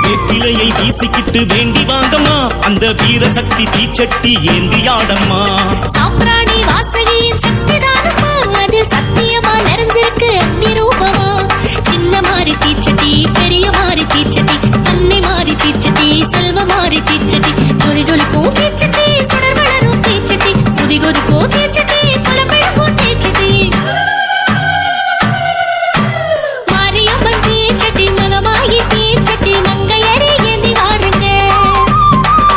வேப்பிலையை வீசிக்கிட்டு வேண்டி வாங்கம்மா. அந்த வீரசக்தி தீச்சட்டி ஏந்தியாடம்மா. சாம்பிராணி வாசகியின் சக்திதானமா, அதில் சத்தியமா நிறைஞ்சிருக்கு அக்னி ரூபமா. சின்ன மாறி தீச்சட்டி பெரிய மாறி தீச்சட்டி அன்னை மாறி தீச்சட்டி செல்வ மாறி தீச்சட்டி ஜொலி ஜொலிக்கும் தீச்சட்டி சுடர் வளரும் தீச்சட்டி குதி கொதிக்கும் தீச்சட்டி புலம்பெழுக்கும் தீச்சட்டி. மாரியம்மன் தீச்சட்டி மகமாயி தீச்சட்டி மங்கையரே ஏந்தி வாருங்க.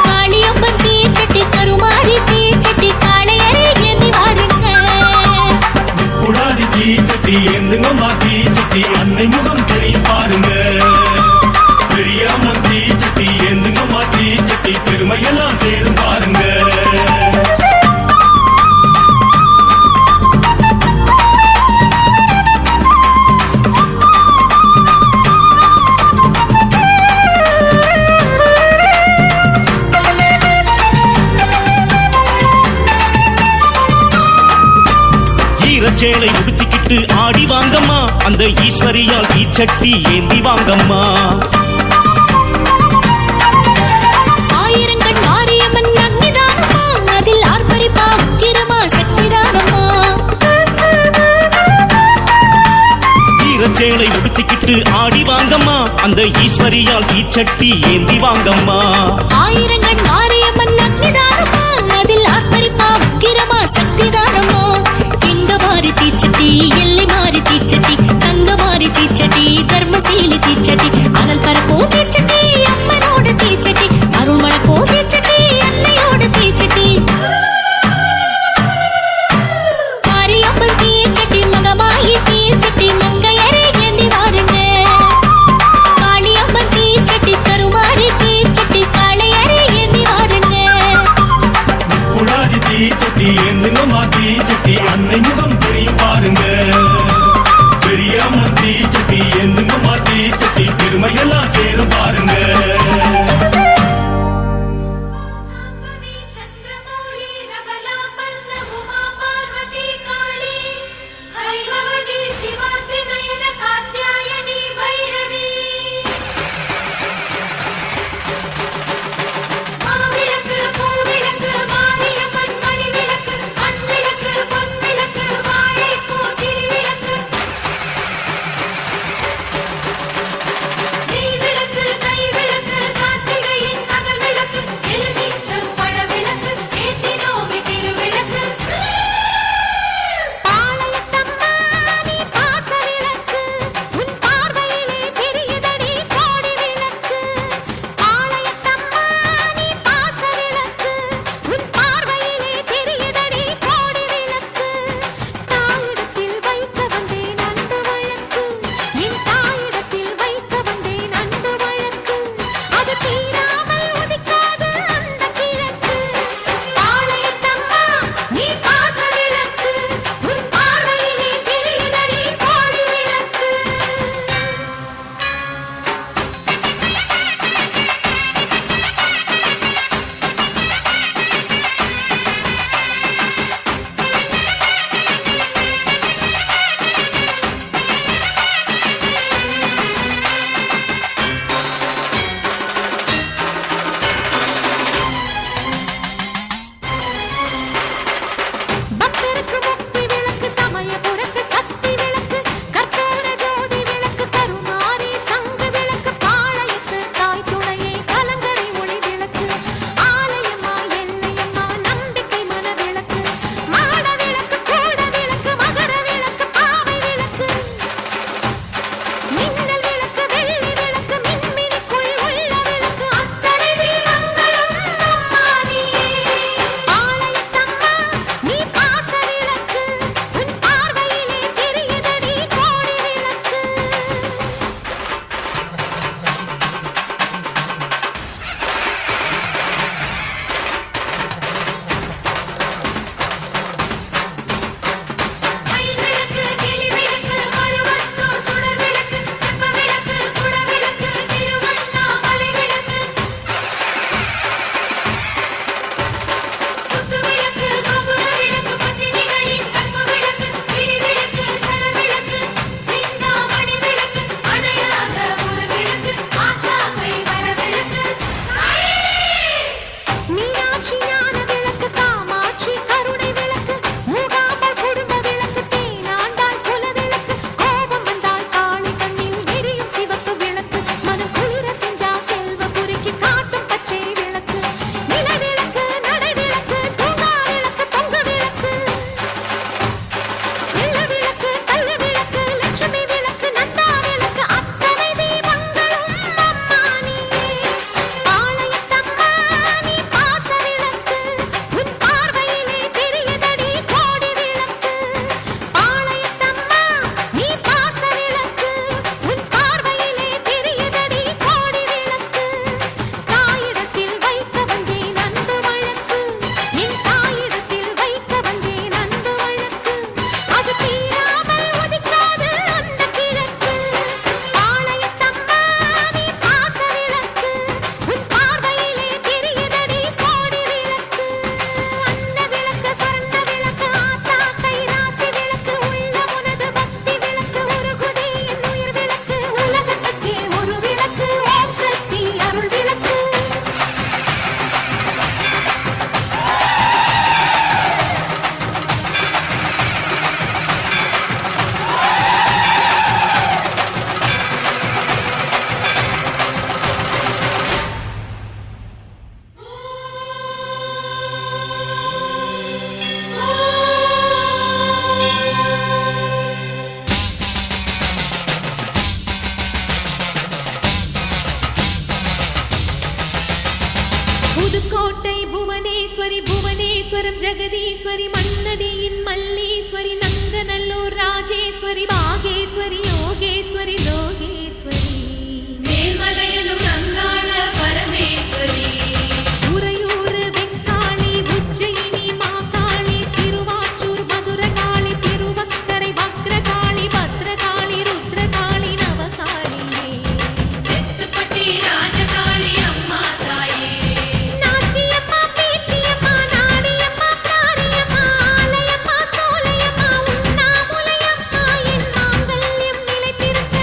காளியம்மன் தீச்சட்டி கருமாரி தீச்சட்டி காளையரே ஏந்தி வாருங்க. முக்குடாதி தீச்சட்டி ஏந்துங்கம்மா. தீச்சட்டி அன்னை முகம் தெரியும் பாருங்க. பெரிய அம்மன் தீச்சட்டி ஏந்துங்கம்மா. தீச்சட்டி பெருமையெல்லாம் சேரும் பாருங்க. ஈரச்சேலை உடுத்திக்கிட்டு ஆடி வாங்கம்மா. அந்த ஈஸ்வரியால் தீச்சட்டி ஏந்தி வாங்கம்மா. ஆயிரங்கண் மாரியம்மன் அக்னிதானமா, அதில் ஆர்ப்பரிப்பா உக்கிரமா சக்திதானமா. ஈரச்சேலை உடுத்திக்கிட்டு ஆடி வாங்கம்மா. அந்த ஈஸ்வரியால் தீச்சட்டி ஏந்தி வாங்கம்மா. ஆயிரங்கண் மாரியம்மன் அக்னிதானமா, அதில் ஆர்ப்பரிப்பா உக்கிரமா சக்திதானமா. எங்க மாறி தீச்சட்டி எல்லை மாறி தீச்சட்டி தங்க மாறி தீச்சட்டி தர்மசீலி தீச்சட்டி அனல் பரப்போம் தீச்சட்டி அம்மனோட தீச்சட்டி அருள் மணப்போம் தீச்சட்டி அன்னையோட தீச்சட்டி. மாரியம்மன் தீச்சட்டி மகமாயி தீச்சட்டி மங்கையரே ஏந்தி வாருங்க. காளியம்மன் தீச்சட்டி கருமாரி தீச்சட்டி காளையரே ஏந்தி வாருங்க. முக்குடாதி தீச்சட்டி ஏந்துங்கம்மா. தீச்சட்டி அன்னை முகம் தெரியும் பாருங்க. பெரிய அம்மன் தீச்சட்டி ஏந்துங்கம்மா. தீச்சட்டி பெருமையெல்லாம் சேரும் பாருங்க. சாம்பவி சந்திரமௌலி ரபலாபன்ன உமா பார்வதி காளி ஹைமவதி சிவாதி நயன காத்யாயனி பைரவி. மன்னடியின் மல்லீஸ்வரி நங்கநல்லூர் ராஜேஸ்வரி பாகேஸ்வரி யோகேஸ்வரி லோகேஸ்வரி மேல்மலையனூர் அங்காள பரமேஸ்வரி உறையூர் வெங்காளி உஜ்ஜயினி மாகாளி சிறுவாச்சூர் மதுரகாளி திருவக்கரை வக்ரகாளி பத்ரகாளி ருத்ரகாளி நவகாளியே தெத்துப்பட்டி ராஜகாளி அம்மா தாயே நாச்சியம்மா பேச்சியம்மா நாடியம்மா காரியம்மா ஆலயம்மா சோலையம்மா உண்ணாமுலையம்மா என் மாங்கல்யம் நிலைத்திருக்க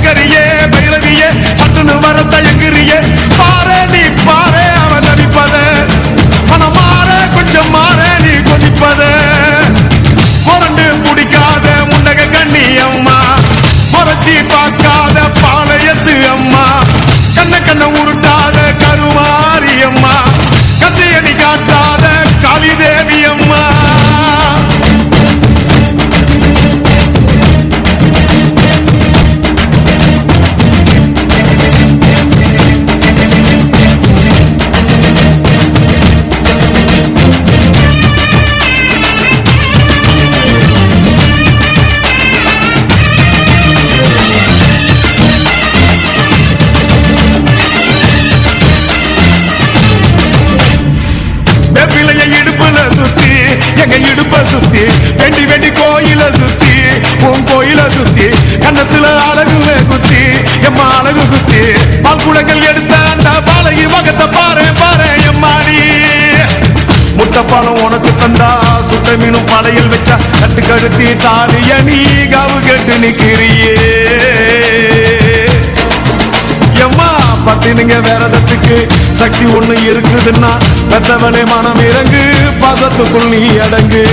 சங்கரியே பைரவியே சட்டுன்னு வர தயங்குறியே பாரு நீ பாரு அவன் தவிப்பத மனம் மாற கொஞ்சம் மாற நீ கொதிப்பத புரண்டு பிடிக்காத முண்டக கண்ணி அம்மா முறைச்சி பார்க்காத பாளையத்து அம்மா கண்ண உருட்டாத கருமாரி அம்மா கத்தியடி காட்டாத காளி தேவி அம்மா சுத்தி வெண்டி வெண்டி கோயில சுத்தி உன் கோயில சுத்தி கண்ணத்துல அழகுவே குத்தி எம்மா அழகு குத்தி பால்குளங்கள் எடுத்த அந்த பாலகி மகத்தை பாரு பாரு எம்மாடி முட்டைப்பாலம் உனக்கு தந்தா சுட்ட மீனும் படையில் வச்சா கட்டு கழுத்தி தாலிய நீ காவு கேட்டு நிக்கிறியே எம்மா பத்தினுங்க வேறதத்துக்கு சக்தி ஒண்ணு இருக்குதுன்னா பெத்தவனே மனம் இறங்கு பாசத்துக்குள் நீ அடங்கு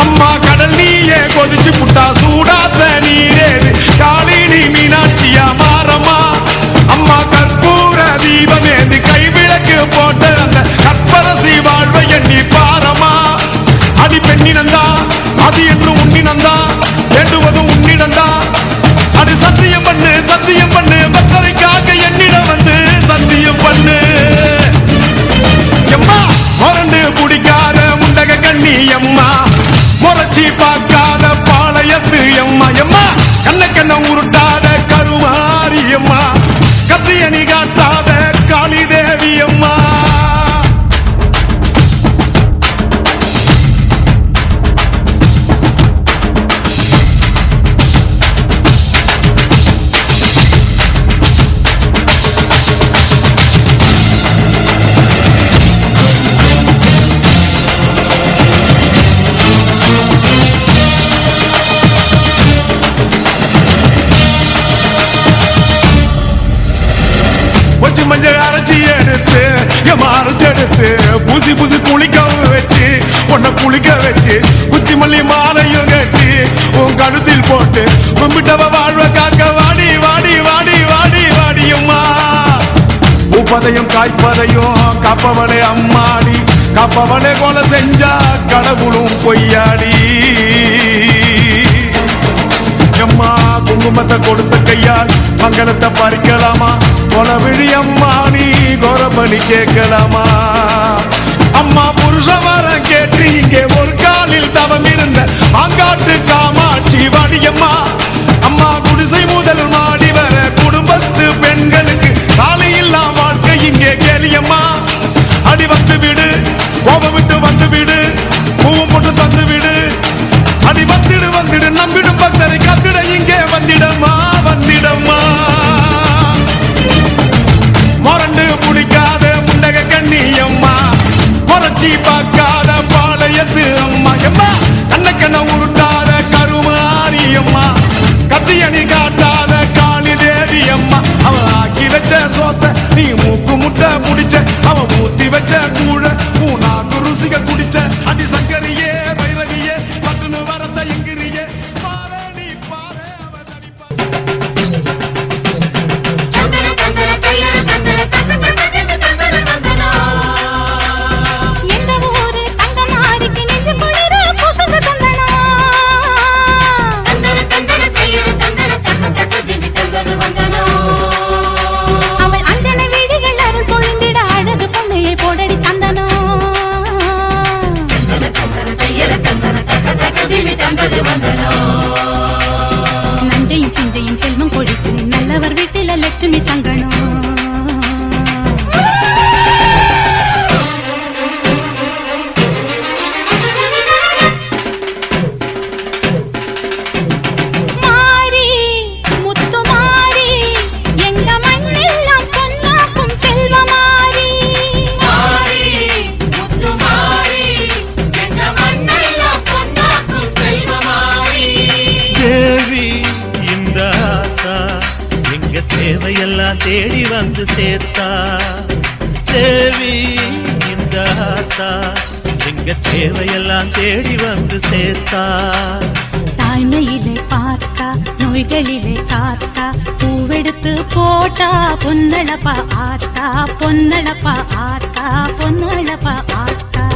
அம்மா கடல் நீயே கொதிச்சு புட்டா சூடாத்த நீரேது காளி நீ மீனாட்சியா மாறம்மா அம்மா கற்பூர தீபமேந்து கைவிளக்கு போட்ட அந்த கற்பரசி வாழ்வை எண்ணி பாரம்மா அடி பெண்ணினந்தா அது என்று உன்னினந்தா வேண்டுவதும் உன்னிடந்தா அது சத்தியம் பண்ணு பக்தரைக்காக என்னிடம் வந்து சத்தியம் பண்ணு எம்மா முரண்டு பிடிக்காத முண்டக கண்ணி எம்மா முறைச்சி பார்க்காத பாளையத்து எம்மா எம்மா கண்ண உருட்டாத கருமாரி எம்மா கத்தியணி காட்டாத காளி தேவி அம்மா மஞ்சள் அரைச்சி எடுத்து அரைச்செடுத்து பூசி பூசி குளிக்க வச்சு உன்னை குளிக்க வச்சு குச்சி மல்லி மாலையும் கட்டி உன் கழுத்தில் போட்டு கும்பிட்டவ வாழ்வ காக்க வாடி வாடி வாடி வாடி வாடியம்மா பூப்பதையும் காய்ப்பதையும் காப்பவனே அம்மாடி காப்பவனே கொலை செஞ்சா கடவுளும் பொய்யாடி அம்மா குங்குமத்தை கொடுத்த கையால் மங்களத்தை பறிக்கலாமா கொலவிழி அம்மா நீ கோரபலி கேட்கலாமா அம்மா புருஷ வரம் கேட்டு இங்கே ஒரு காலில் தவம் இருந்த மாங்காட்டு காமாட்சி வாடியம்மா அம்மா குடிசை முதல் மாடி வர குடும்பத்து பெண்களுக்கு காலையில்லா வாழ்க்கை இங்கே கேளியம்மா அடி வந்து விடு கோபம் விட்டு வந்து விடு பூவும் போட்டு தந்து விடு அடி வந்துடு நம்பிடும் பக்தரை கத்திட இங்கே வந்திடமா வந்திடமா மொரண்டு பிடிக்காத முண்டக கண்ணி அம்மா முறைச்சி பார்க்காத பாளையத்து அம்மா எம்மா கண்ண உருட்டாத கருமாரி அம்மா கத்தியணி காட்டாத காளி தேவி அம்மா அவன் ஆக்கி வச்ச சோத்த நீ மூக்கு முட்டை முடிச்ச அவன் ஊத்தி வச்ச கூழ பூனாக்கு ருசிக குடிச்ச அடி சங்கரியே பைரவியே சட்டுன்னு வரத்த எங்கிரியே பாரு நீ பாரு அவன் எந்த ஊரு தங்கமாரிக்கு நெஞ்சு குளிர பூசுங்க சந்தனம் அவள் அந்தன வீடுகள் அருள் பொழிந்திட அழகு பொண்ணையை போடடி தந்தனோ நஞ்சையும் பிஞ்சையும் செல்வம் கொடிச்சு நல்லவர் வீட்டில லட்சுமி தங்கணும் மாரி முத்து மாரி எங்க மண்ணெல்லாம் பொன்னாக்கும் செல்வமாரி மாரி முத்து மாரி எங்க மண்ணெல்லாம் பொன்னாக்கும் செல்வமாரி தேவி இந்த ஆத்தா தேவையெல்லாம் தேடி வந்து சேர்த்தா தேவி இந்த ஆத்தா எங்க தேவையெல்லாம் தேடி வந்து சேர்த்தா தாய்மையிலே பார்த்தா நோய்களிலே காத்தா பூவெடுத்து போட்டா பொன்னழப்பா ஆத்தா பொன்னழப்பா ஆத்தா பொன்னழப்பா ஆத்தா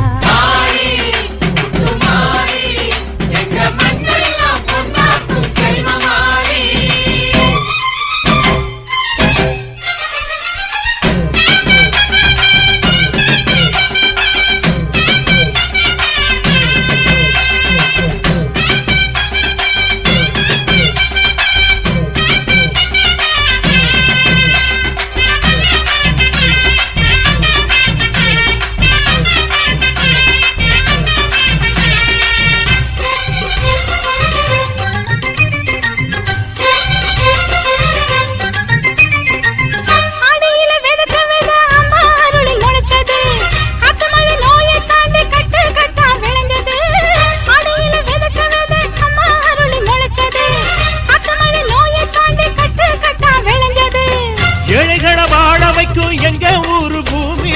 எங்க ஊரு பூமி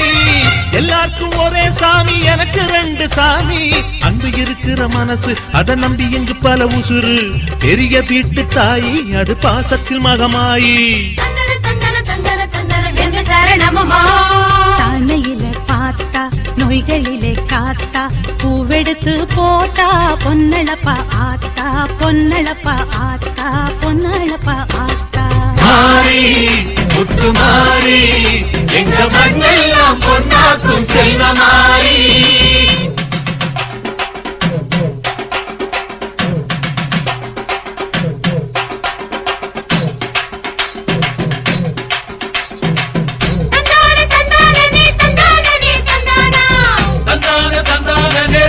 எல்லாருக்கும் ஒரே சாமி எனக்கு ரெண்டு சாமி அன்பு இருக்கிற மனசு அதை நம்பி எங்கு பல உசுறு பெரிய வீட்டு தாயி அது பாசத்தில் மகமாயி தாய்மையில பார்த்தா நோய்களிலே காத்தா பூவெடுத்து போட்டா பொன்னழப்பா ஆத்தா பொன்னழப்பா ஆத்தா பொன்னழப்பா ஆத்தா மாறி முத்து மாறி எங்க மண்ணெல்லாம் பொன்னாக்கும் செல்வ மாறி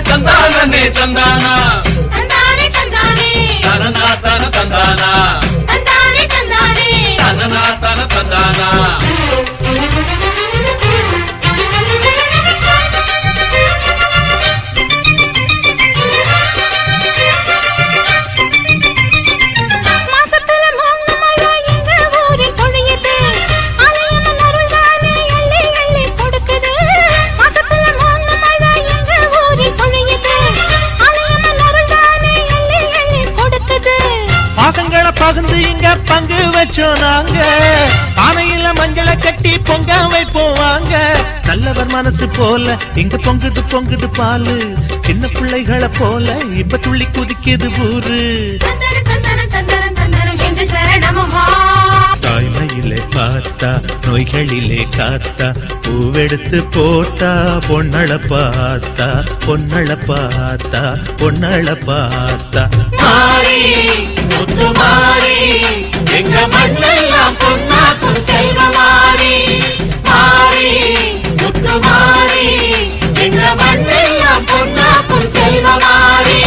தந்தானே தந்தானா தனனா தன தந்தானா தனனா தன தந்தானா பகிர்ந்து இங்க பங்கு வச்சோம் நாங்க பானையில மஞ்சளை கட்டி பொங்க வைப்போம் வாங்க நல்லவர் மனசு போல இங்க பொங்குது பொங்குது பாலு சின்ன பிள்ளைகளை போல இப்ப துள்ளி குதிக்குது ஊரு தாய்மையிலே பார்த்தா நோய்களிலே காத்தா பூவெடுத்து போட்டா பொன்னழ பார்த்தா பொன்னழ பார்த்தா பொன்னழ பார்த்தா மாறி முத்து மாறி எங்க மண்ணெல்லாம் பொன்னாக்கும் செல்வ மாறி மாறி முத்து மாறி எங்க மண்ணெல்லாம் பொன்னாக்கும் செல்வ மாறி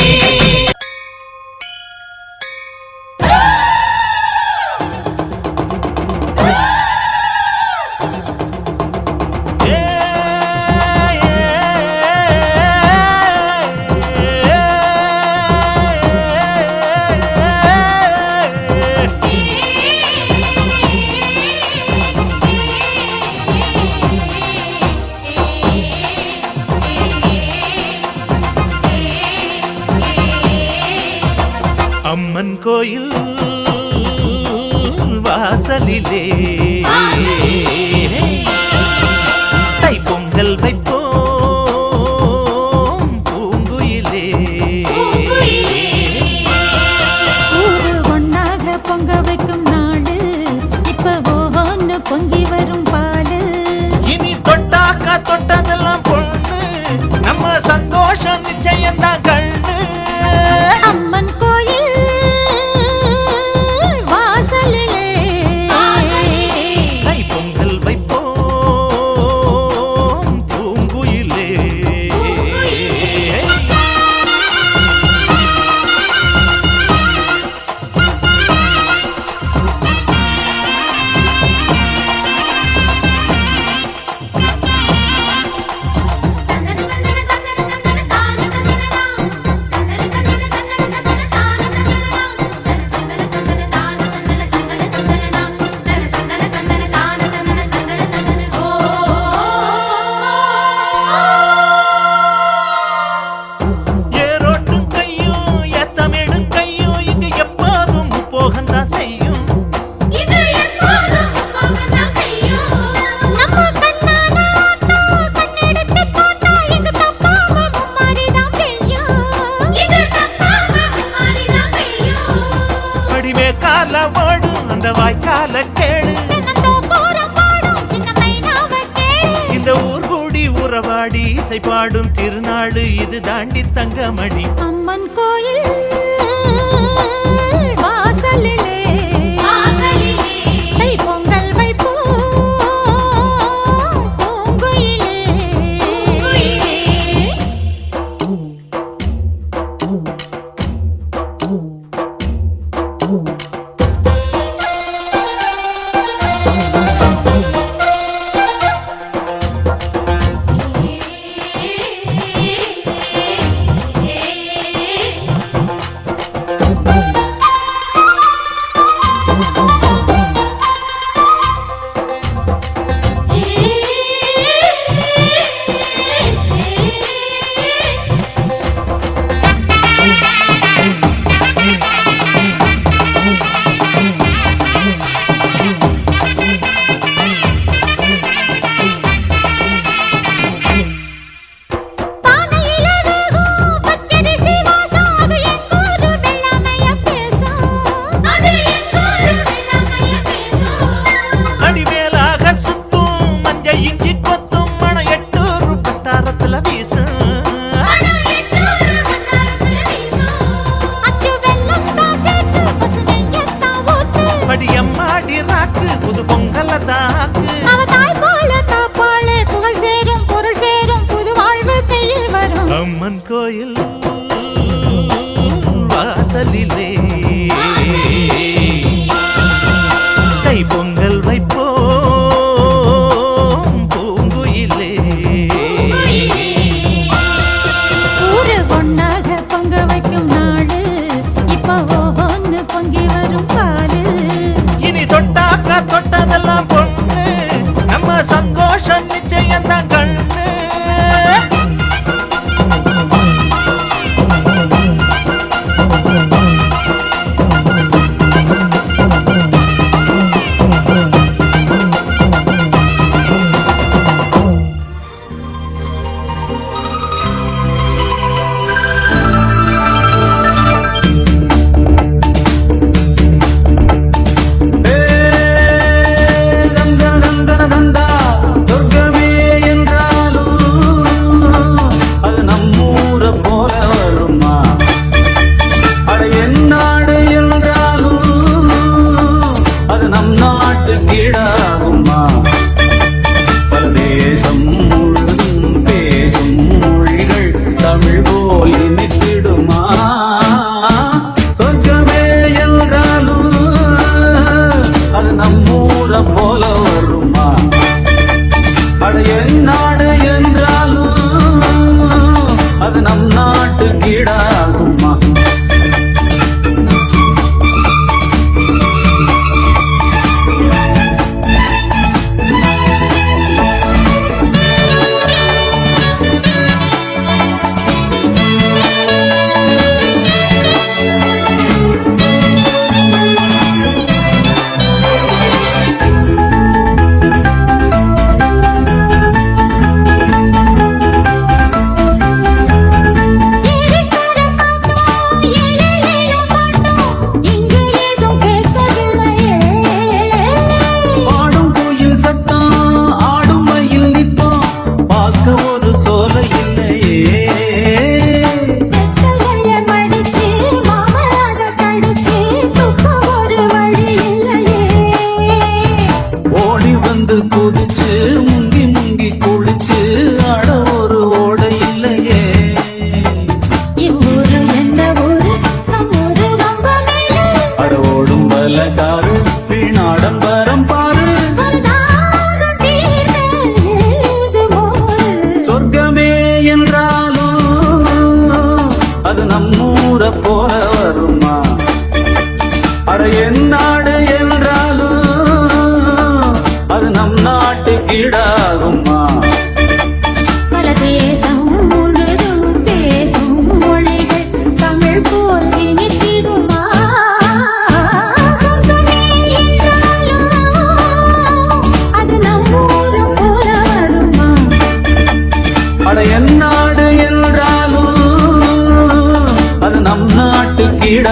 அம்மன் கோயில் வாசலிலே தைப்பொங்கல் வைப்போம் பூங்குயிலே ஊரு ஒன்னாக பொங்க வைக்கும் நாளு இப்ப ஒவ்வொன்னு பொங்கி வரும் பாலு இனி தொட்டாக்கா தொட்டதெல்லாம் பொண்ணு நம்ம சந்தோஷம் நிச்சயம்தான் கண்ணு அம்மன் கோயில் வாசலிலே தைப்பொங்கல் வைப்போம் பூங்குயிலே இசை பாடும் திருநாடு இது தாண்டி தங்கமணி அம்மன் கோயில் வாசலிலே தை பொங்கல் வைப்போம் பூங்குயிலே. புது பொங்கல தாக்கு அவ தாய் போல காப்பாளே புகழ் சேரும் பொருள் சேரும் புது வாழ்வு கையில் வரும் அம்மன் கோயில் வாசலிலே கை பொங்கல் வைப்போம் பூங்குயிலே ஊரு ஒன்னாக பொங்க வைக்கும் நாடு இப்ப ஒவ்வொன்னு பொங்கி வரும் பாலு இனி தொட்டாக்கா தொட்டதெல்லாம் பொண்ணு நம்ம சந்தோஷம் நிச்சயம் தான் கண்ணு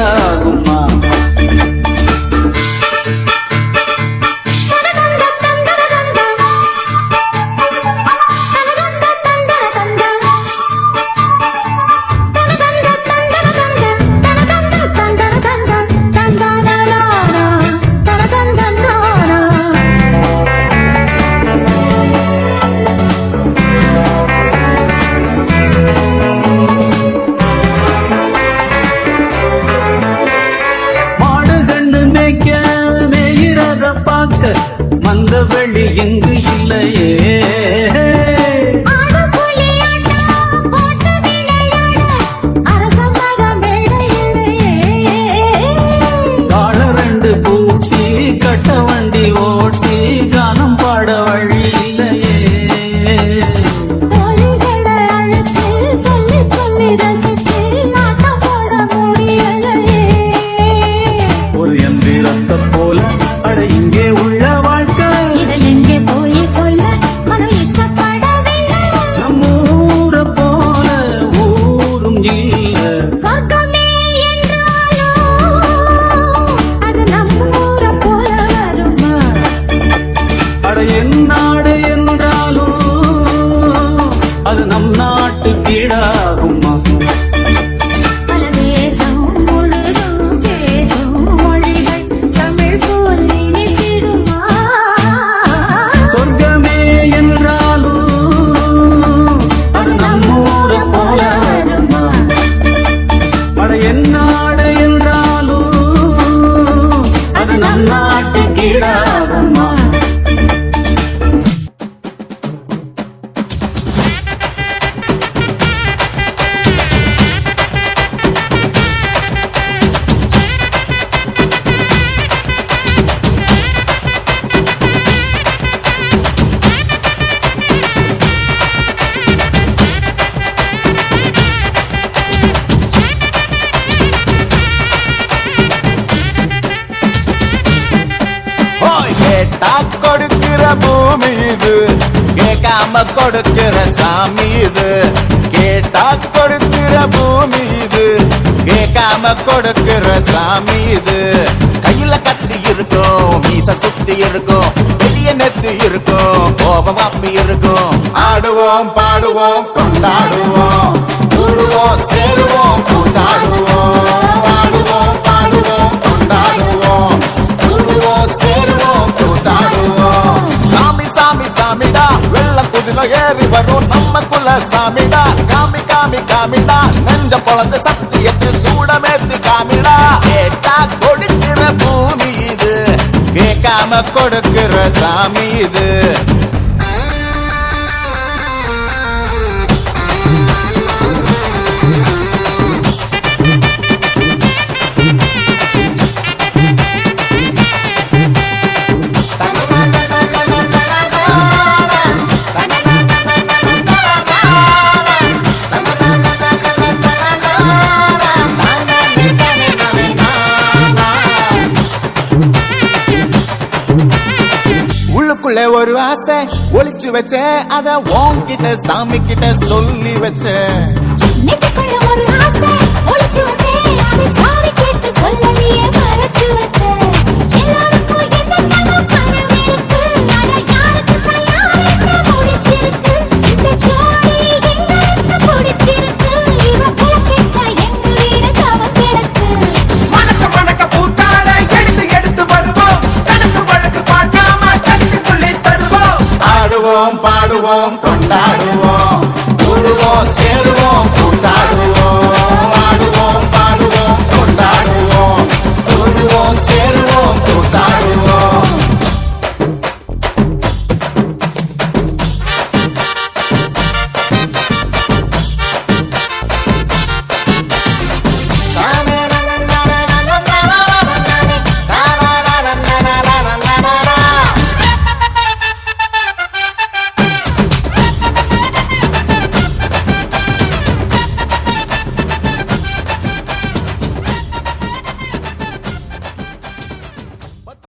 ஈடாகுமா? பார்க்க மந்த வெளி எங்கு இல்லையே கால ரெண்டு பூட்டி கட்ட வண்டி ஓட்டி கானம் பாட வழி இல்லையே ஒரு எந்திரத்தை போல அட இங்கே உள்ள வாழ்க்கை நம்ம ஊரை போல ஊரும் இல்ல அட என் நாடு என்றாலும் அது நம் நாட்டு கீழாகுமா சொர்க்கமே என்றாலும் அது நம்ம ஊரை போல வருமா அட என் நாடு என்றாலும் அது நம் நாட்டு கீழாகுமா கேட்டா கொடுக்கிற பூமி இது கேட்காம கொடுக்கிற சாமி இது கேட்டா கொடுக்கிற பூமி இது கேட்காம கொடுக்கிற சாமி இது கையில கத்தி இருக்கும் மீச சுத்தி இருக்கும் பெரிய நெத்தி இருக்கும் கோபம் அப்பி இருக்கும் ஆடுவோம் பாடுவோம் கொண்டாடுவோம் கூடுவோம் சேருவோம் கூத்தாடுவோம் ஆடுவோம் பாடுவோம் கொண்டாடுவோம் கூடுவோம் சேருவோம் கூத்தாடுவோம் சாமி சாமி சாமிடா வெள்ள குதிரை ஏறி வரும் நம்ம குல சாமிடா காமி காமி காமிடா நெஞ்ச பொழந்த சத்தியத்தை சூடமேத்தி காமிடா கேட்டா கொடுக்கிற பூமி இது கேட்காம கொடுக்கிற சாமி இது உள்ளுக்குள்ள ஒரு ஆசை ஒளிச்சு வச்சேன் அத உன்கிட்ட சாமி கிட்ட சொல்லி வச்சேன் ஆடுவோம் பாடுவோம் கொண்டாடுவோம் கூடுவோம் சேருவோம்